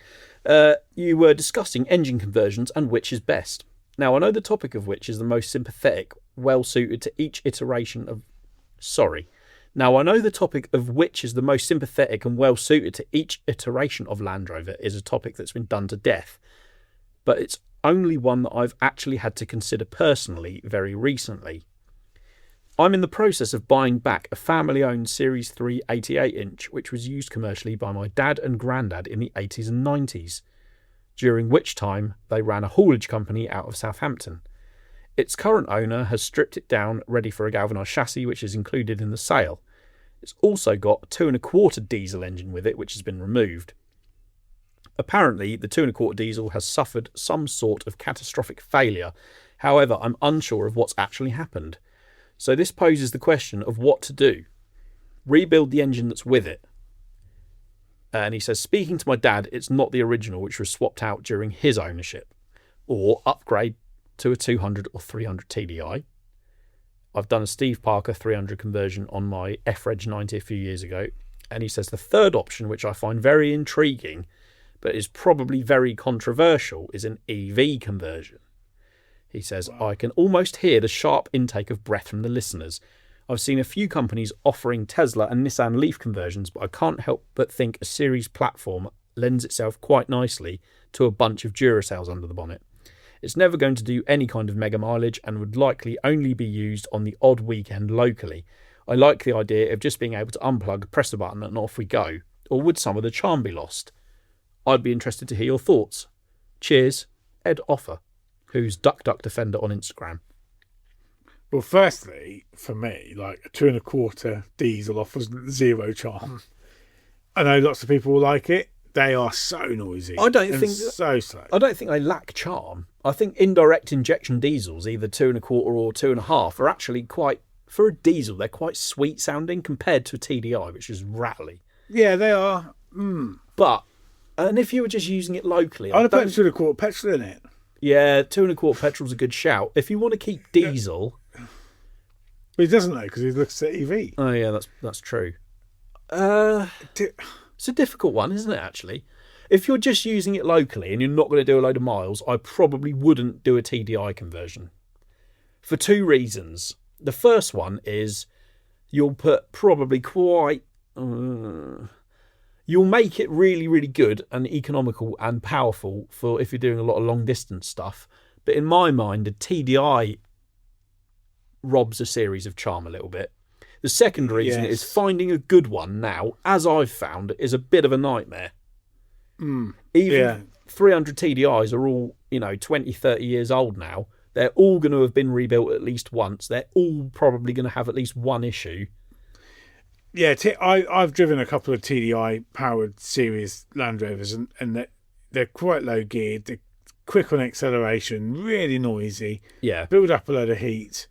[SPEAKER 1] you were discussing engine conversions and which is best. Now, I know the topic of which is the most sympathetic, well-suited to each iteration of... Now, I know the topic of which is the most sympathetic and well-suited to each iteration of Land Rover is a topic that's been done to death. But it's only one that I've actually had to consider personally very recently. I'm in the process of buying back a family-owned Series 3 88-inch, which was used commercially by my dad and granddad in the 80s and 90s, during which time they ran a haulage company out of Southampton. Its current owner has stripped it down, ready for a galvanised chassis, which is included in the sale. It's also got a 2.25 diesel engine with it, which has been removed. Apparently, the 2.25 diesel has suffered some sort of catastrophic failure. However, I'm unsure of what's actually happened. So this poses the question of what to do. Rebuild the engine that's with it. And he says, speaking to my dad, it's not the original, which was swapped out during his ownership. Or upgrade to a 200 or 300 TDI. I've done a Steve Parker 300 conversion on my F-Reg 90 a few years ago. And he says the third option, which I find very intriguing, but is probably very controversial, is an EV conversion. He says, wow. I can almost hear the sharp intake of breath from the listeners. I've seen a few companies offering Tesla and Nissan Leaf conversions, but I can't help but think a series platform lends itself quite nicely to a bunch of Duracells under the bonnet. It's never going to do any kind of mega mileage and would likely only be used on the odd weekend locally. I like the idea of just being able to unplug, press the button and off we go. Or would some of the charm be lost? I'd be interested to hear your thoughts. Cheers, Ed Offer, who's Duck Defender on Instagram.
[SPEAKER 2] Well, firstly, for me, like a 2.25 diesel offers zero charm. I know lots of people will like it. They are so noisy.
[SPEAKER 1] I don't think
[SPEAKER 2] so slow.
[SPEAKER 1] I don't think they lack charm. I think indirect injection diesels, either 2.25 or 2.5, are actually quite, for a diesel, they're quite sweet sounding compared to a TDI, which is rattly.
[SPEAKER 2] Yeah, they are.
[SPEAKER 1] But, and if you were just using it locally,
[SPEAKER 2] I'd have put 2.25 petrol in it.
[SPEAKER 1] Yeah, 2.25 petrol's a good shout. If you want to keep diesel...
[SPEAKER 2] But he doesn't know because he looks at EV.
[SPEAKER 1] Oh, yeah, that's true. It's a difficult one, isn't it, actually? If you're just using it locally and you're not going to do a load of miles, I probably wouldn't do a TDI conversion. For two reasons. The first one is you'll put probably quite... you'll make it really, really good and economical and powerful for if you're doing a lot of long-distance stuff. But in my mind, a TDI robs a series of charm a little bit. The second reason is finding a good one now, as I've found, is a bit of a nightmare. Even 300 TDIs are all, 20, 30 years old now. They're all going to have been rebuilt at least once. They're all probably going to have at least one issue.
[SPEAKER 2] Yeah, I've driven a couple of TDI-powered series Land Rovers, and they're quite low geared. They're quick on acceleration, really noisy.
[SPEAKER 1] Yeah.
[SPEAKER 2] Build up a load of heat.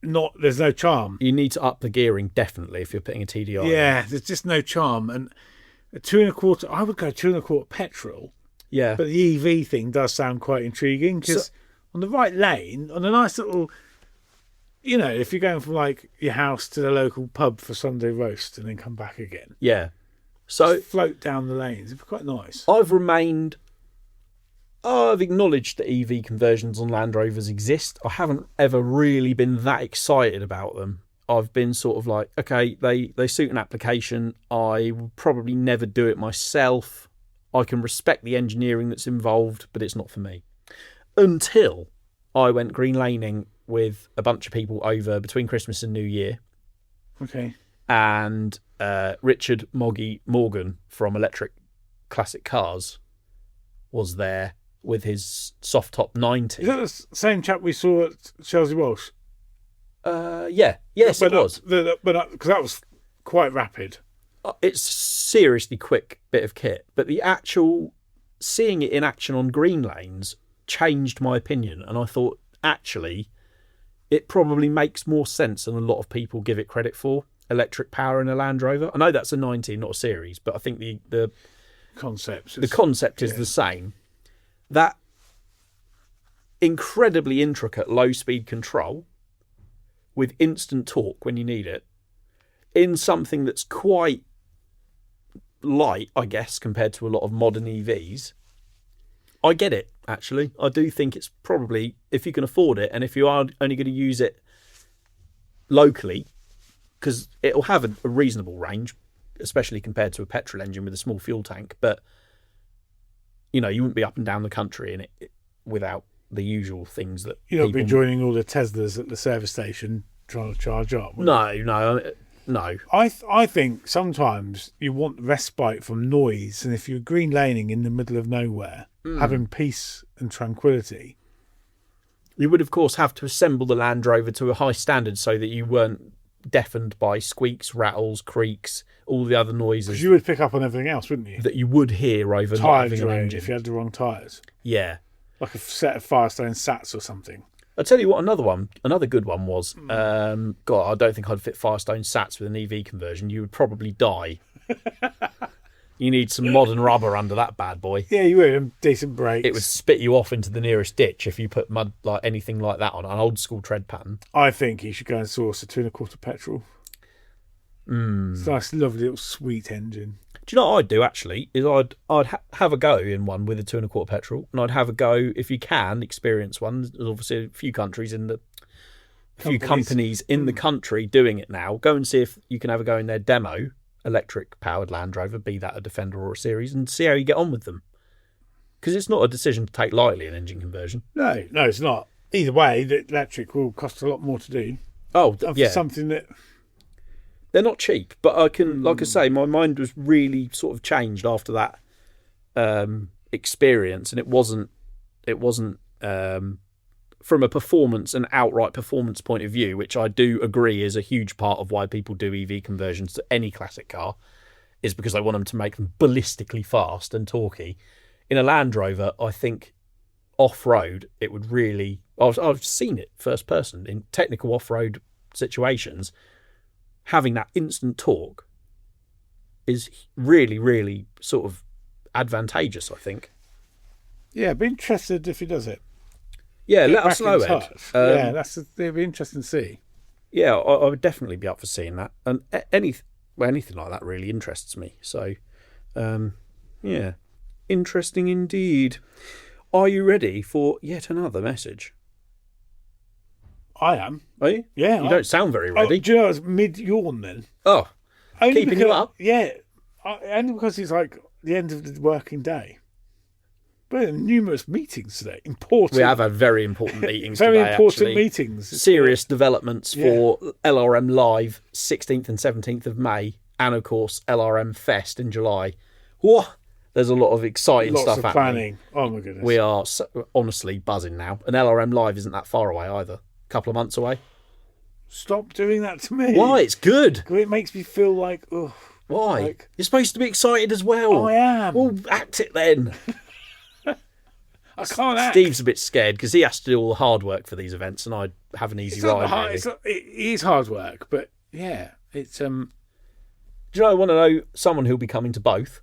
[SPEAKER 2] There's no charm.
[SPEAKER 1] You need to up the gearing, definitely, if you're putting a TDI.
[SPEAKER 2] Yeah, there's just no charm. And a 2.25, I would go 2.25 petrol.
[SPEAKER 1] Yeah.
[SPEAKER 2] But the EV thing does sound quite intriguing because on the right lane, on a nice little, if you're going from like your house to the local pub for Sunday roast and then come back again.
[SPEAKER 1] Yeah. So
[SPEAKER 2] just float down the lanes. It'd be quite nice.
[SPEAKER 1] I've acknowledged that EV conversions on Land Rovers exist. I haven't ever really been that excited about them. I've been sort of like, okay, they suit an application. I would probably never do it myself. I can respect the engineering that's involved, but it's not for me. Until I went green laning with a bunch of people over between Christmas and New Year.
[SPEAKER 2] Okay.
[SPEAKER 1] And Richard Moggy Morgan from Electric Classic Cars was there with his soft top 90.
[SPEAKER 2] Is that the same chap we saw at Chelsea Walsh?
[SPEAKER 1] Yeah. Yes, it was.
[SPEAKER 2] But because that was quite rapid.
[SPEAKER 1] It's a seriously quick bit of kit, but the actual seeing it in action on green lanes changed my opinion, and I thought actually it probably makes more sense than a lot of people give it credit for. Electric power in a Land Rover. I know that's a 90, not a series, but I think the concept is the same. That incredibly intricate low-speed control with instant torque when you need it in something that's quite light, I guess, compared to a lot of modern EVs. I get it, actually. I do think it's probably, if you can afford it, and if you are only going to use it locally, because it'll have a reasonable range, especially compared to a petrol engine with a small fuel tank, but you wouldn't be up and down the country in it without the usual things that
[SPEAKER 2] you'll be joining all the Teslas at the service station trying to charge up.
[SPEAKER 1] No.
[SPEAKER 2] I think sometimes you want respite from noise, and if you're green laning in the middle of nowhere, having peace and tranquility,
[SPEAKER 1] you would of course have to assemble the Land Rover to a high standard so that you weren't deafened by squeaks, rattles, creaks, all the other noises.
[SPEAKER 2] Because you would pick up on everything else, wouldn't you?
[SPEAKER 1] That you would hear over
[SPEAKER 2] tyre drain if you had the wrong tyres.
[SPEAKER 1] Yeah.
[SPEAKER 2] Like a set of Firestone Sats or something.
[SPEAKER 1] I'll tell you what, another good one was, God, I don't think I'd fit Firestone Sats with an EV conversion. You would probably die. You need some modern rubber under that bad boy.
[SPEAKER 2] Yeah, you would. And decent brakes.
[SPEAKER 1] It would spit you off into the nearest ditch if you put mud, like anything like that on an old school tread pattern.
[SPEAKER 2] I think you should go and source a 2.25 petrol. It's a nice, lovely little sweet engine.
[SPEAKER 1] Do you know what I'd do, actually? Is I'd have a go in one with a 2.25 petrol, and I'd have a go, if you can, experience one. There's obviously a few companies in the country doing it now. Go and see if you can have a go in their demo electric-powered Land Rover, be that a Defender or a Series, and see how you get on with them. Because it's not a decision to take lightly, an engine conversion.
[SPEAKER 2] No, it's not. Either way, the electric will cost a lot more to do.
[SPEAKER 1] Oh, yeah.
[SPEAKER 2] Something that...
[SPEAKER 1] They're not cheap, but I can, like I say, my mind was really sort of changed after that experience, and it wasn't from a performance and outright performance point of view, which I do agree is a huge part of why people do EV conversions to any classic car, is because they want them to make them ballistically fast and torquey. In a Land Rover, I think off-road, it would really... I've seen it first person in technical off-road situations. Having that instant torque is really, really sort of advantageous, I think.
[SPEAKER 2] Yeah, I'd be interested if he does it.
[SPEAKER 1] Yeah,
[SPEAKER 2] Get
[SPEAKER 1] let us
[SPEAKER 2] back
[SPEAKER 1] know,
[SPEAKER 2] in
[SPEAKER 1] Ed.
[SPEAKER 2] touch. Yeah, it'd be interesting to see.
[SPEAKER 1] Yeah, I would definitely be up for seeing that. And anything like that really interests me. So, yeah, interesting indeed. Are you ready for yet another message?
[SPEAKER 2] I am.
[SPEAKER 1] Are you?
[SPEAKER 2] Yeah.
[SPEAKER 1] You don't sound very
[SPEAKER 2] Oh,
[SPEAKER 1] ready.
[SPEAKER 2] do you know, I was mid-yawn then.
[SPEAKER 1] Oh,
[SPEAKER 2] Only
[SPEAKER 1] keeping
[SPEAKER 2] because,
[SPEAKER 1] you up?
[SPEAKER 2] Yeah. Only because it's like the end of the working day. But numerous meetings today. Important.
[SPEAKER 1] We have had very important meetings
[SPEAKER 2] very
[SPEAKER 1] today,
[SPEAKER 2] important
[SPEAKER 1] actually.
[SPEAKER 2] meetings.
[SPEAKER 1] Serious developments for LRM Live, 16th and 17th of May, and of course LRM Fest in July. Whoa, there's a lot of exciting
[SPEAKER 2] Lots
[SPEAKER 1] stuff
[SPEAKER 2] of
[SPEAKER 1] happening.
[SPEAKER 2] planning. Oh my goodness.
[SPEAKER 1] We are honestly buzzing now. And LRM Live isn't that far away either. A couple of months away.
[SPEAKER 2] Stop doing that to me.
[SPEAKER 1] Why? It's good.
[SPEAKER 2] It makes me feel like, oh.
[SPEAKER 1] Why?
[SPEAKER 2] Like,
[SPEAKER 1] You're supposed to be excited as well.
[SPEAKER 2] I am.
[SPEAKER 1] Well, act it then.
[SPEAKER 2] I can't act.
[SPEAKER 1] Steve's a bit scared because he has to do all the hard work for these events, and I have an easy
[SPEAKER 2] It's not
[SPEAKER 1] ride.
[SPEAKER 2] hard,
[SPEAKER 1] Really.
[SPEAKER 2] it is hard work, but yeah, it's
[SPEAKER 1] Do you know? I want to know someone who'll be coming to both.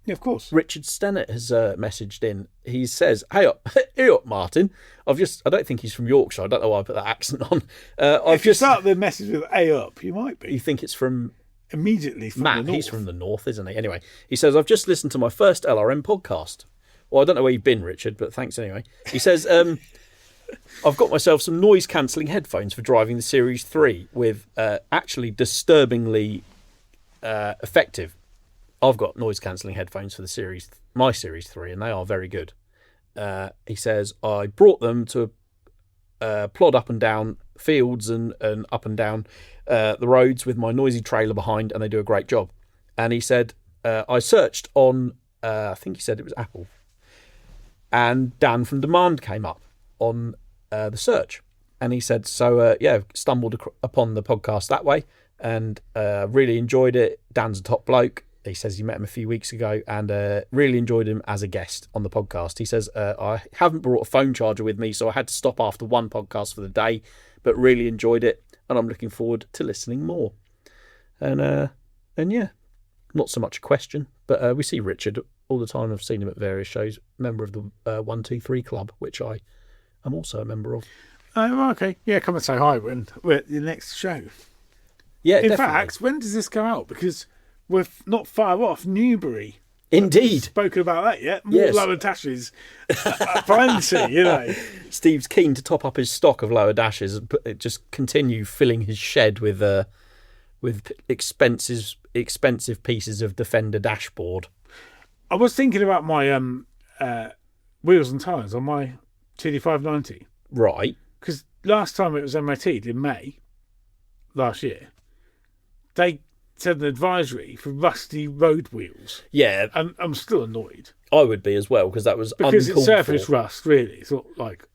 [SPEAKER 2] yeah, of course.
[SPEAKER 1] Richard Stennett has messaged in. He says, "Hey up, hey up, Martin. I don't think he's from Yorkshire. I don't know why I put that accent on.
[SPEAKER 2] If you start the message with A up, you might
[SPEAKER 1] You
[SPEAKER 2] be
[SPEAKER 1] think it's from
[SPEAKER 2] immediately from
[SPEAKER 1] Matt?
[SPEAKER 2] the north.
[SPEAKER 1] He's from the north, isn't he? Anyway, he says, I've just listened to my first LRM podcast. Well, I don't know where you've been, Richard, but thanks anyway. He says, I've got myself some noise-cancelling headphones for driving the Series 3 with actually disturbingly effective. I've got noise-cancelling headphones for my Series 3, and they are very good. He says, I brought them to plod up and down fields and up and down the roads with my noisy trailer behind, and they do a great job. And he said, I searched on, I think he said it was Apple, and Dan from Demand came up on the search. And he said, stumbled upon the podcast that way and really enjoyed it. Dan's a top bloke. He says he met him a few weeks ago and really enjoyed him as a guest on the podcast. He says, I haven't brought a phone charger with me, so I had to stop after one podcast for the day, but really enjoyed it. And I'm looking forward to listening more. And yeah, not so much a question, but we see Richard all the time. I've seen him at various shows, member of the 123 Club, which I am also a member of.
[SPEAKER 2] Oh, okay. Yeah, come and say hi when we're at the next show.
[SPEAKER 1] Yeah,
[SPEAKER 2] In
[SPEAKER 1] definitely.
[SPEAKER 2] fact, when does this go out? Because we're not far off Newbury.
[SPEAKER 1] Indeed.
[SPEAKER 2] Spoken about that yet? More
[SPEAKER 1] Yes.
[SPEAKER 2] lower dashes. Plenty, you know.
[SPEAKER 1] Steve's keen to top up his stock of lower dashes and just continue filling his shed with expensive pieces of Defender dashboard.
[SPEAKER 2] I was thinking about my wheels and tyres on my TD590.
[SPEAKER 1] Right.
[SPEAKER 2] Because last time it was MOT'd in May last year, they said an advisory for rusty road wheels.
[SPEAKER 1] Yeah,
[SPEAKER 2] And I'm still annoyed.
[SPEAKER 1] I would be as well because that was
[SPEAKER 2] Because
[SPEAKER 1] uncalled
[SPEAKER 2] it's surface
[SPEAKER 1] for.
[SPEAKER 2] rust, really. It's not like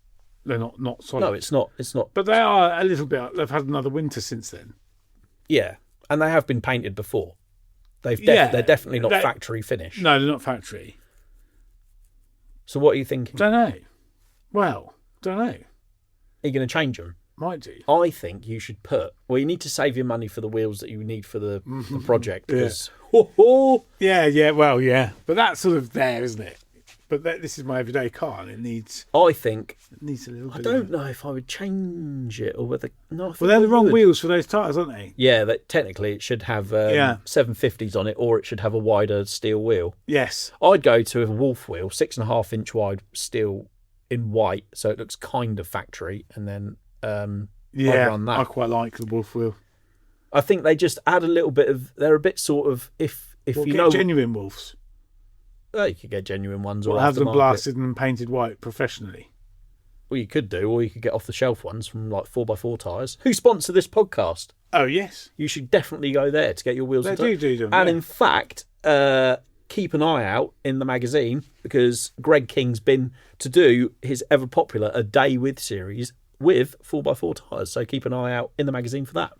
[SPEAKER 2] they're not solid.
[SPEAKER 1] No, it's not. It's not.
[SPEAKER 2] But they are a little bit. They've had another winter since then.
[SPEAKER 1] Yeah, and they have been painted before. They're definitely not factory finish.
[SPEAKER 2] No, they're not factory.
[SPEAKER 1] So what are you thinking?
[SPEAKER 2] Don't know. Well, don't know.
[SPEAKER 1] Are you going to change them?
[SPEAKER 2] Might do.
[SPEAKER 1] I think you should you need to save your money for the wheels that you need for the project. Because,
[SPEAKER 2] Yeah, well, yeah. But that's sort of there, isn't it? But this is my everyday car, and it needs
[SPEAKER 1] I think,
[SPEAKER 2] a little bit.
[SPEAKER 1] I don't know if I would change it or whether. No, I think
[SPEAKER 2] Well, they're
[SPEAKER 1] I
[SPEAKER 2] the wrong
[SPEAKER 1] would.
[SPEAKER 2] wheels for those tyres, aren't they?
[SPEAKER 1] Yeah, that technically it should have 750s on it, or it should have a wider steel wheel.
[SPEAKER 2] Yes.
[SPEAKER 1] I'd go to a Wolf wheel, 6.5 inch wide steel in white, so it looks kind of factory, and then I'd run that.
[SPEAKER 2] I quite like the Wolf wheel.
[SPEAKER 1] I think they just add a little bit of. They're a bit sort of if
[SPEAKER 2] Well,
[SPEAKER 1] you
[SPEAKER 2] get
[SPEAKER 1] know.
[SPEAKER 2] genuine Wolves.
[SPEAKER 1] You could get genuine ones or
[SPEAKER 2] Or have them
[SPEAKER 1] aftermarket.
[SPEAKER 2] blasted and painted white professionally.
[SPEAKER 1] Well, you could do, or you could get off the shelf ones from like 4x4 tyres. Who sponsor this podcast?
[SPEAKER 2] Oh, yes.
[SPEAKER 1] You should definitely go there to get your wheels.
[SPEAKER 2] They
[SPEAKER 1] and
[SPEAKER 2] do them.
[SPEAKER 1] And
[SPEAKER 2] yeah.
[SPEAKER 1] in fact, keep an eye out in the magazine because Greg King's been to do his ever popular A Day With series with 4x4 tyres. So keep an eye out in the magazine for that.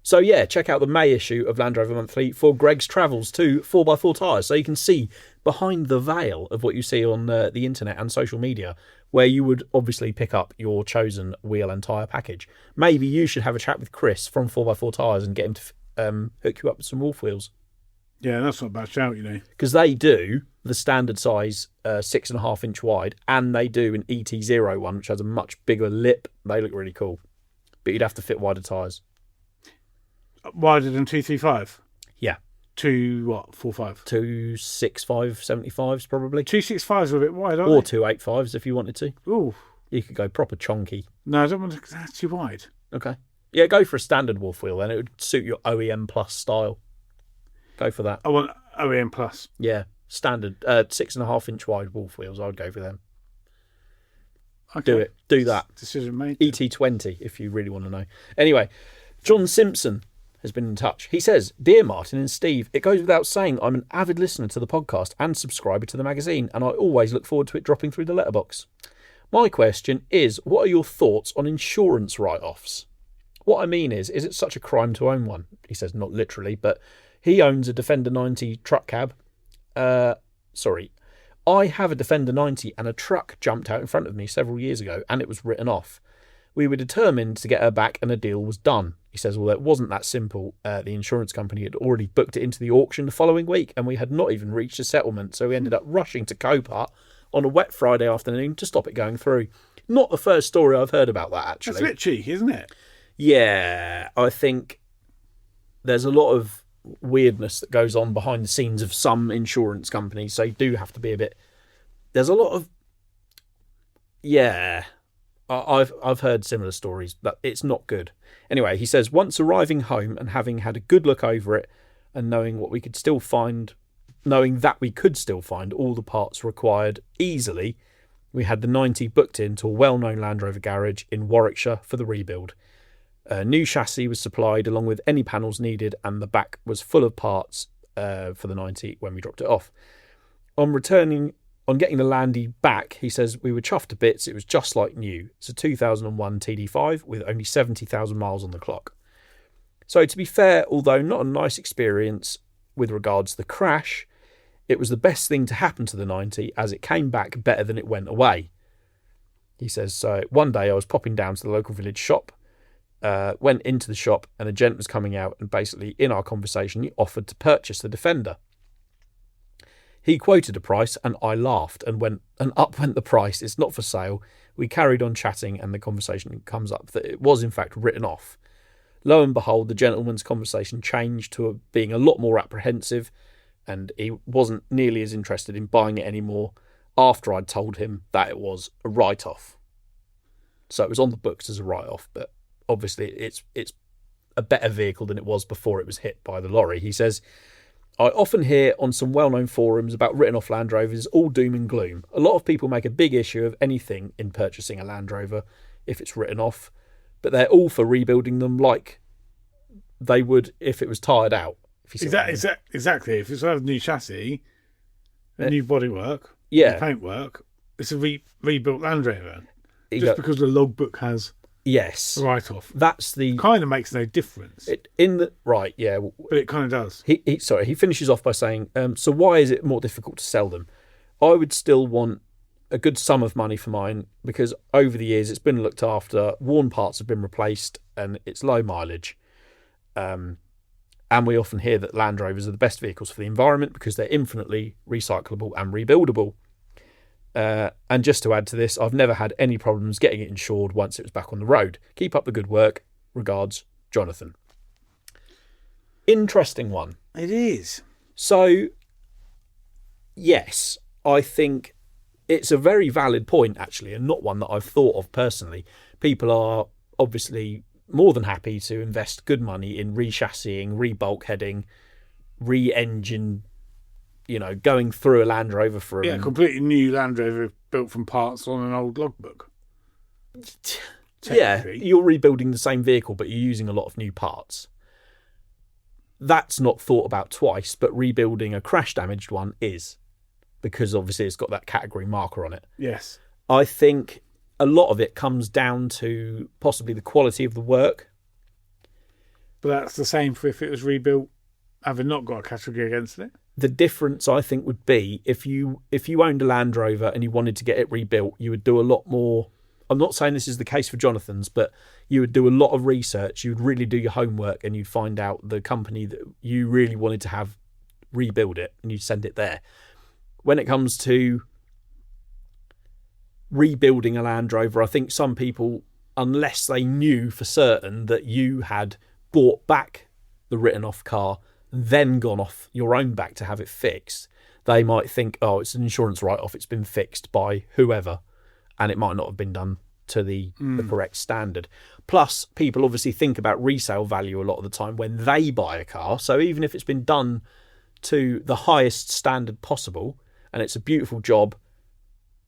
[SPEAKER 1] So yeah, check out the May issue of Land Rover Monthly for Greg's travels to 4x4 tyres, so you can see behind the veil of what you see on the internet and social media, where you would obviously pick up your chosen wheel and tyre package. Maybe you should have a chat with Chris from 4x4 tyres and get him to hook you up with some Wolf wheels.
[SPEAKER 2] Yeah, that's not a bad shout,
[SPEAKER 1] Because they do the standard size 6.5 inch wide, and they do an ET0 one, which has a much bigger lip. They look really cool. But you'd have to fit wider tyres.
[SPEAKER 2] Wider than 235?
[SPEAKER 1] Yeah.
[SPEAKER 2] 2.45?
[SPEAKER 1] 265, 75s probably.
[SPEAKER 2] 265s are a bit wide, aren't
[SPEAKER 1] Or
[SPEAKER 2] they?
[SPEAKER 1] 285s if you wanted to.
[SPEAKER 2] Ooh.
[SPEAKER 1] You could go proper chonky.
[SPEAKER 2] No, I don't want to. That's too wide.
[SPEAKER 1] Okay. Yeah, go for a standard wolf wheel then. It would suit your OEM Plus style. Go for that.
[SPEAKER 2] I want OEM Plus.
[SPEAKER 1] Yeah. Standard 6.5 inch wide wolf wheels. I would go for them.
[SPEAKER 2] Okay.
[SPEAKER 1] Do it. Do that.
[SPEAKER 2] Decision made.
[SPEAKER 1] ET20 if you really want to know. Anyway, John Simpson has been in touch. He says, "Dear Martin and Steve, it goes without saying I'm an avid listener to the podcast and subscriber to the magazine, and I always look forward to it dropping through the letterbox. My question is, what are your thoughts on insurance write-offs? What I mean is it such a crime to own one?" He says, not literally, but he owns a Defender 90 truck cab. I have a Defender 90 and a truck jumped out in front of me several years ago and it was written off. We were determined to get her back and a deal was done. He says, well, it wasn't that simple. The insurance company had already booked it into the auction the following week and we had not even reached a settlement. So we ended up rushing to Copart on a wet Friday afternoon to stop it going through. Not the first story I've heard about that, actually.
[SPEAKER 2] That's a bit cheeky, isn't it?
[SPEAKER 1] Yeah, I think there's a lot of weirdness that goes on behind the scenes of some insurance companies. So you do have to be a bit... There's a lot of... Yeah... I've heard similar stories, but it's not good. Anyway, he says, once arriving home and having had a good look over it and knowing that we could still find all the parts required easily, we had the 90 booked into a well-known Land Rover garage in Warwickshire for the rebuild. A new chassis was supplied along with any panels needed and the back was full of parts for the 90 when we dropped it off. On getting the Landy back, he says, we were chuffed to bits. It was just like new. It's a 2001 TD5 with only 70,000 miles on the clock. So to be fair, although not a nice experience with regards to the crash, it was the best thing to happen to the 90 as it came back better than it went away. He says, so one day I was popping down to the local village shop, went into the shop and a gent was coming out and basically in our conversation, he offered to purchase the Defender. He quoted a price and I laughed and up went the price. It's not for sale. We carried on chatting and the conversation comes up that it was in fact written off. Lo and behold, the gentleman's conversation changed to being a lot more apprehensive and he wasn't nearly as interested in buying it anymore after I'd told him that it was a write-off. So it was on the books as a write-off, but obviously it's a better vehicle than it was before it was hit by the lorry. He says, I often hear on some well-known forums about written-off Land Rovers, all doom and gloom. A lot of people make a big issue of anything in purchasing a Land Rover if it's written off, but they're all for rebuilding them like they would if it was tired out.
[SPEAKER 2] Exactly. If it's a new chassis, a new bodywork,
[SPEAKER 1] new
[SPEAKER 2] paintwork, it's a rebuilt Land Rover. Because the logbook has...
[SPEAKER 1] Yes.
[SPEAKER 2] Write-off.
[SPEAKER 1] That's the...
[SPEAKER 2] Kind of makes no difference.
[SPEAKER 1] Right, yeah.
[SPEAKER 2] But it kind of does.
[SPEAKER 1] He finishes off by saying, so why is it more difficult to sell them? I would still want a good sum of money for mine because over the years it's been looked after, worn parts have been replaced and it's low mileage. And we often hear that Land Rovers are the best vehicles for the environment because they're infinitely recyclable and rebuildable. And just to add to this, I've never had any problems getting it insured once it was back on the road. Keep up the good work. Regards, Jonathan. Interesting one.
[SPEAKER 2] It is.
[SPEAKER 1] So, yes, I think it's a very valid point, actually, and not one that I've thought of personally. People are obviously more than happy to invest good money in re-chassising, re-bulkheading, re-engine, going through a Land Rover for
[SPEAKER 2] a completely new Land Rover built from parts on an old logbook.
[SPEAKER 1] Yeah, you're rebuilding the same vehicle, but you're using a lot of new parts. That's not thought about twice, but rebuilding a crash-damaged one is, because obviously it's got that category marker on it.
[SPEAKER 2] Yes.
[SPEAKER 1] I think a lot of it comes down to possibly the quality of the work.
[SPEAKER 2] But that's the same for if it was rebuilt, having not got a category against it.
[SPEAKER 1] The difference, I think, would be if you owned a Land Rover and you wanted to get it rebuilt, you would do a lot more. I'm not saying this is the case for Jonathan's, but you would do a lot of research. You would really do your homework and you'd find out the company that you really wanted to have rebuild it and you'd send it there. When it comes to rebuilding a Land Rover, I think some people, unless they knew for certain that you had bought back the written off car and then gone off your own back to have it fixed, they might think, oh, it's an insurance write-off, it's been fixed by whoever, and it might not have been done to the correct standard. Plus, people obviously think about resale value a lot of the time when they buy a car. So even if it's been done to the highest standard possible and it's a beautiful job,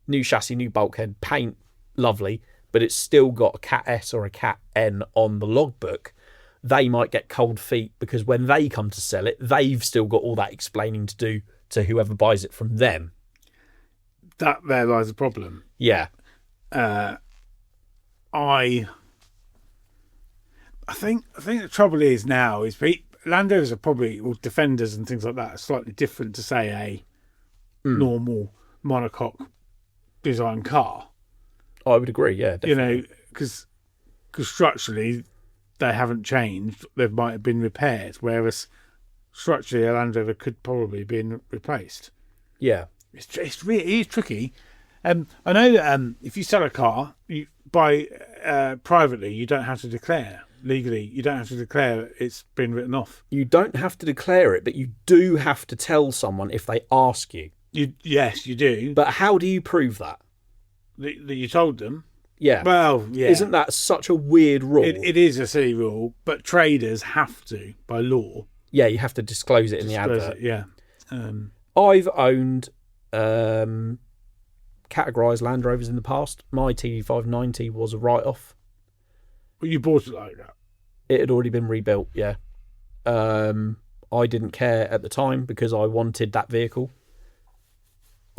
[SPEAKER 1] new chassis, new bulkhead, paint, lovely, but it's still got a Cat S or a Cat N on the logbook, they might get cold feet because when they come to sell it, they've still got all that explaining to do to whoever buys it from them.
[SPEAKER 2] That there lies the problem.
[SPEAKER 1] Yeah.
[SPEAKER 2] I think the trouble is now is Land Rovers are probably, well, Defenders and things like that are slightly different to, say, a normal monocoque design car.
[SPEAKER 1] I would agree, yeah, definitely.
[SPEAKER 2] You know, because structurally they haven't changed. They might have been repaired, whereas structurally a Land Rover could probably be replaced.
[SPEAKER 1] Yeah.
[SPEAKER 2] It's really tricky. I know that if you sell a car, you buy privately, you don't have to declare. Legally, you don't have to declare it's been written off.
[SPEAKER 1] You don't have to declare it, but you do have to tell someone if they ask you.
[SPEAKER 2] Yes, you do.
[SPEAKER 1] But how do you prove that?
[SPEAKER 2] That you told them?
[SPEAKER 1] Yeah.
[SPEAKER 2] Well, yeah.
[SPEAKER 1] Isn't that such a weird rule?
[SPEAKER 2] It is a silly rule, but traders have to, by law.
[SPEAKER 1] Yeah, you have to disclose it in the advert.
[SPEAKER 2] Yeah.
[SPEAKER 1] I've owned categorised Land Rovers in the past. My TD590 was a write-off.
[SPEAKER 2] Well, you bought it like that?
[SPEAKER 1] It had already been rebuilt, yeah. I didn't care at the time because I wanted that vehicle.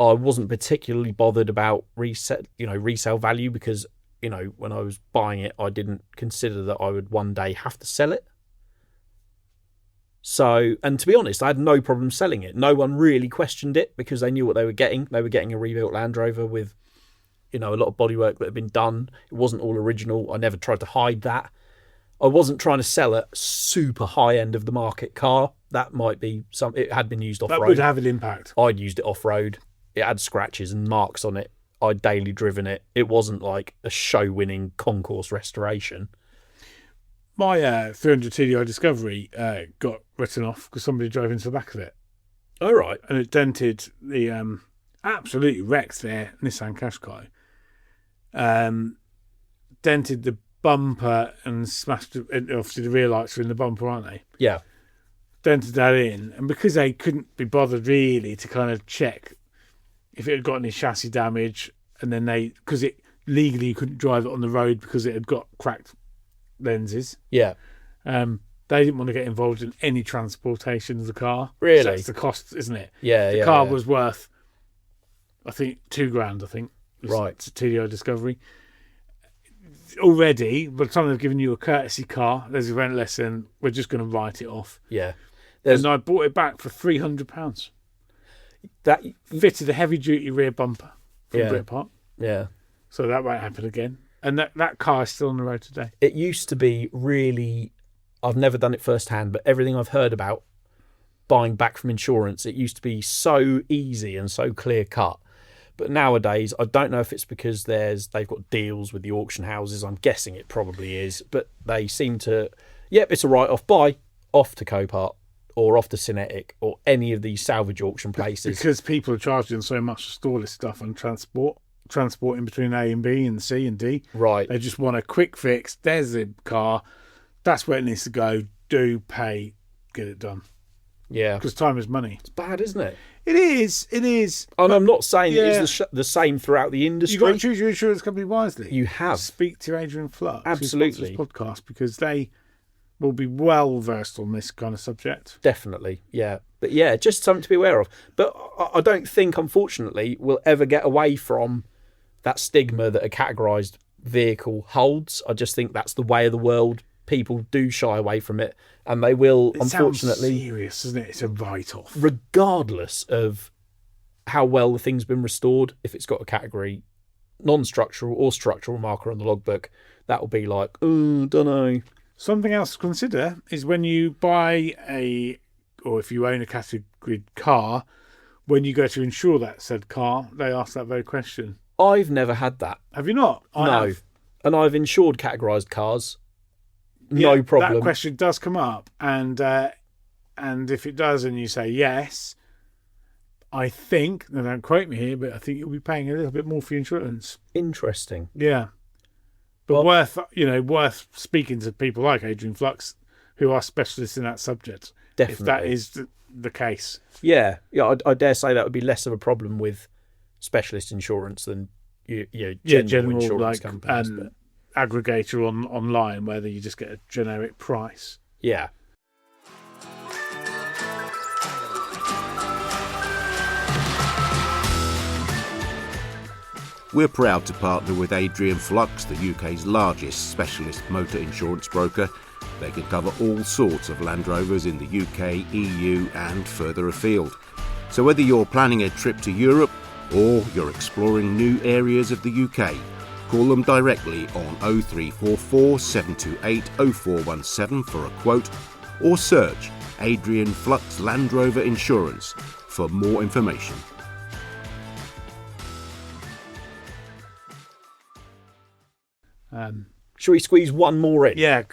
[SPEAKER 1] I wasn't particularly bothered about resale value because, when I was buying it, I didn't consider that I would one day have to sell it. So, and to be honest, I had no problem selling it. No one really questioned it because they knew what they were getting. They were getting a rebuilt Land Rover with, a lot of bodywork that had been done. It wasn't all original. I never tried to hide that. I wasn't trying to sell a super high end of the market car. That might be it had been used off-road.
[SPEAKER 2] That would have an impact.
[SPEAKER 1] I'd used it off-road. It had scratches and marks on it. I'd daily driven it. It wasn't like a show-winning concourse restoration.
[SPEAKER 2] My 300 TDI Discovery got written off because somebody drove into the back of it.
[SPEAKER 1] Oh, right.
[SPEAKER 2] And it dented the... absolutely wrecked their Nissan Qashqai. Dented the bumper and smashed... Obviously, the rear lights are in the bumper, aren't they?
[SPEAKER 1] Yeah.
[SPEAKER 2] Dented that in. And because they couldn't be bothered really to kind of check if it had got any chassis damage, and then because it legally you couldn't drive it on the road because it had got cracked lenses.
[SPEAKER 1] Yeah.
[SPEAKER 2] They didn't want to get involved in any transportation of the car.
[SPEAKER 1] Really?
[SPEAKER 2] So that's the cost, isn't it?
[SPEAKER 1] Yeah,
[SPEAKER 2] the car was worth, I think, $2,000, I think.
[SPEAKER 1] Right.
[SPEAKER 2] It's a TDI Discovery. Already, by the time they've given you a courtesy car, there's a rent lesson, we're just going to write it off.
[SPEAKER 1] Yeah.
[SPEAKER 2] And I bought it back for £300.
[SPEAKER 1] That
[SPEAKER 2] fitted a heavy-duty rear bumper from Britpop.
[SPEAKER 1] Yeah.
[SPEAKER 2] So that won't happen again. And that car is still on the road today.
[SPEAKER 1] It used to be really... I've never done it firsthand, but everything I've heard about buying back from insurance, it used to be so easy and so clear-cut. But nowadays, I don't know if it's because they've got deals with the auction houses. I'm guessing it probably is. But they seem to... Yep, it's a write-off. Buy. Off to Copart. Or off to Cinetic, or any of these salvage auction places.
[SPEAKER 2] Because people are charging so much to store this stuff and transporting between A and B and C and D.
[SPEAKER 1] Right.
[SPEAKER 2] They just want a quick fix. There's the car. That's where it needs to go. Do pay. Get it done.
[SPEAKER 1] Yeah.
[SPEAKER 2] Because time is money.
[SPEAKER 1] It's bad, isn't it?
[SPEAKER 2] It is. It is.
[SPEAKER 1] And I'm not saying it's the same throughout the industry.
[SPEAKER 2] You've got to choose your insurance company wisely.
[SPEAKER 1] You have.
[SPEAKER 2] Speak to Adrian Flux.
[SPEAKER 1] Absolutely.
[SPEAKER 2] Who sponsors this podcast, because they will be well versed on this kind of subject.
[SPEAKER 1] Definitely, yeah. But yeah, just something to be aware of. But I don't think, unfortunately, we'll ever get away from that stigma that a categorised vehicle holds. I just think that's the way of the world. People do shy away from it, and they will, unfortunately...
[SPEAKER 2] Sounds serious, isn't it? It's a write-off.
[SPEAKER 1] Regardless of how well the thing's been restored, if it's got a category non-structural or structural marker on the logbook, that will be like, oh, don't know.
[SPEAKER 2] Something else to consider is when you buy a or if you own a category car, when you go to insure that said car, they ask that very question.
[SPEAKER 1] I've never had that.
[SPEAKER 2] Have you not? I
[SPEAKER 1] No.
[SPEAKER 2] have.
[SPEAKER 1] And I've insured categorised cars. No problem.
[SPEAKER 2] That question does come up, and if it does, and you say yes, I think, and don't quote me here, but I think you'll be paying a little bit more for your insurance.
[SPEAKER 1] Interesting.
[SPEAKER 2] Yeah, but worth speaking to people like Adrian Flux, who are specialists in that subject.
[SPEAKER 1] Definitely.
[SPEAKER 2] If that is the case.
[SPEAKER 1] Yeah. I dare say that would be less of a problem with specialist insurance than general insurance companies.
[SPEAKER 2] But aggregator online, whether you just get a generic price.
[SPEAKER 1] Yeah.
[SPEAKER 4] We're proud to partner with Adrian Flux, the UK's largest specialist motor insurance broker. They can cover all sorts of Land Rovers in the UK, EU and further afield. So whether you're planning a trip to Europe or you're exploring new areas of the UK, call them directly on 0344 728 0417 for a quote, or search Adrian Flux Land Rover Insurance for more information.
[SPEAKER 1] Shall we squeeze one more in?
[SPEAKER 2] Yeah,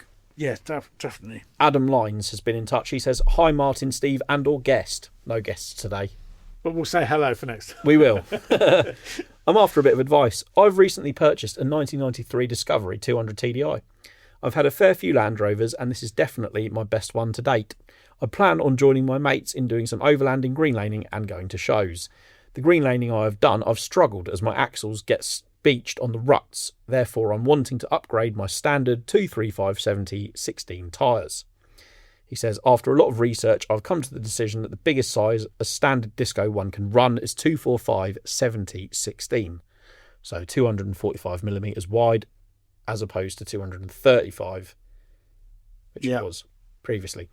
[SPEAKER 2] definitely.
[SPEAKER 1] Adam Lines has been in touch. He says, "Hi Martin, Steve and or guest." No guests today.
[SPEAKER 2] But we'll say hello for next time.
[SPEAKER 1] We will. I'm after a bit of advice. I've recently purchased a 1993 Discovery 200 TDI. I've had a fair few Land Rovers and this is definitely my best one to date. I plan on joining my mates in doing some overlanding, green laning and going to shows. The green laning I have done, I've struggled as my axles get beached on the ruts. Therefore, I'm wanting to upgrade my standard 235/70/16 tyres. He says, after a lot of research, I've come to the decision that the biggest size a standard disco one can run is 245/70/16. So 245 millimetres wide as opposed to 235, which it was previously.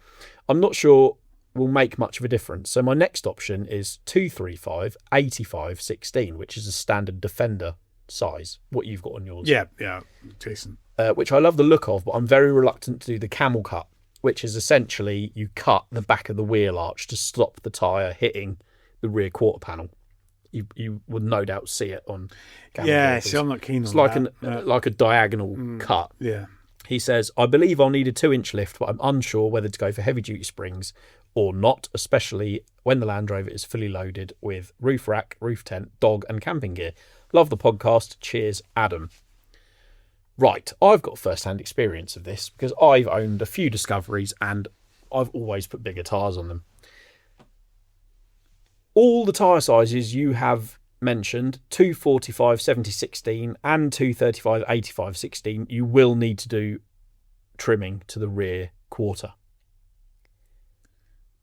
[SPEAKER 1] I'm not sure will make much of a difference. So my next option is 235/85/16, which is a standard Defender size, what you've got on yours.
[SPEAKER 2] Yeah, decent.
[SPEAKER 1] Which I love the look of, but I'm very reluctant to do the camel cut, which is essentially you cut the back of the wheel arch to stop the tyre hitting the rear quarter panel. You would no doubt see it on camel vehicles.
[SPEAKER 2] See, I'm not keen on
[SPEAKER 1] it's
[SPEAKER 2] that.
[SPEAKER 1] like a diagonal cut.
[SPEAKER 2] Yeah.
[SPEAKER 1] He says, I believe I'll need a 2-inch lift, but I'm unsure whether to go for heavy-duty springs or not, especially when the Land Rover is fully loaded with roof rack, roof tent, dog and camping gear. Love the podcast. Cheers, Adam. Right, I've got first-hand experience of this because I've owned a few Discoveries and I've always put bigger tyres on them. All the tyre sizes you have mentioned, 245/70/16 and 235/85/16, you will need to do trimming to the rear quarter.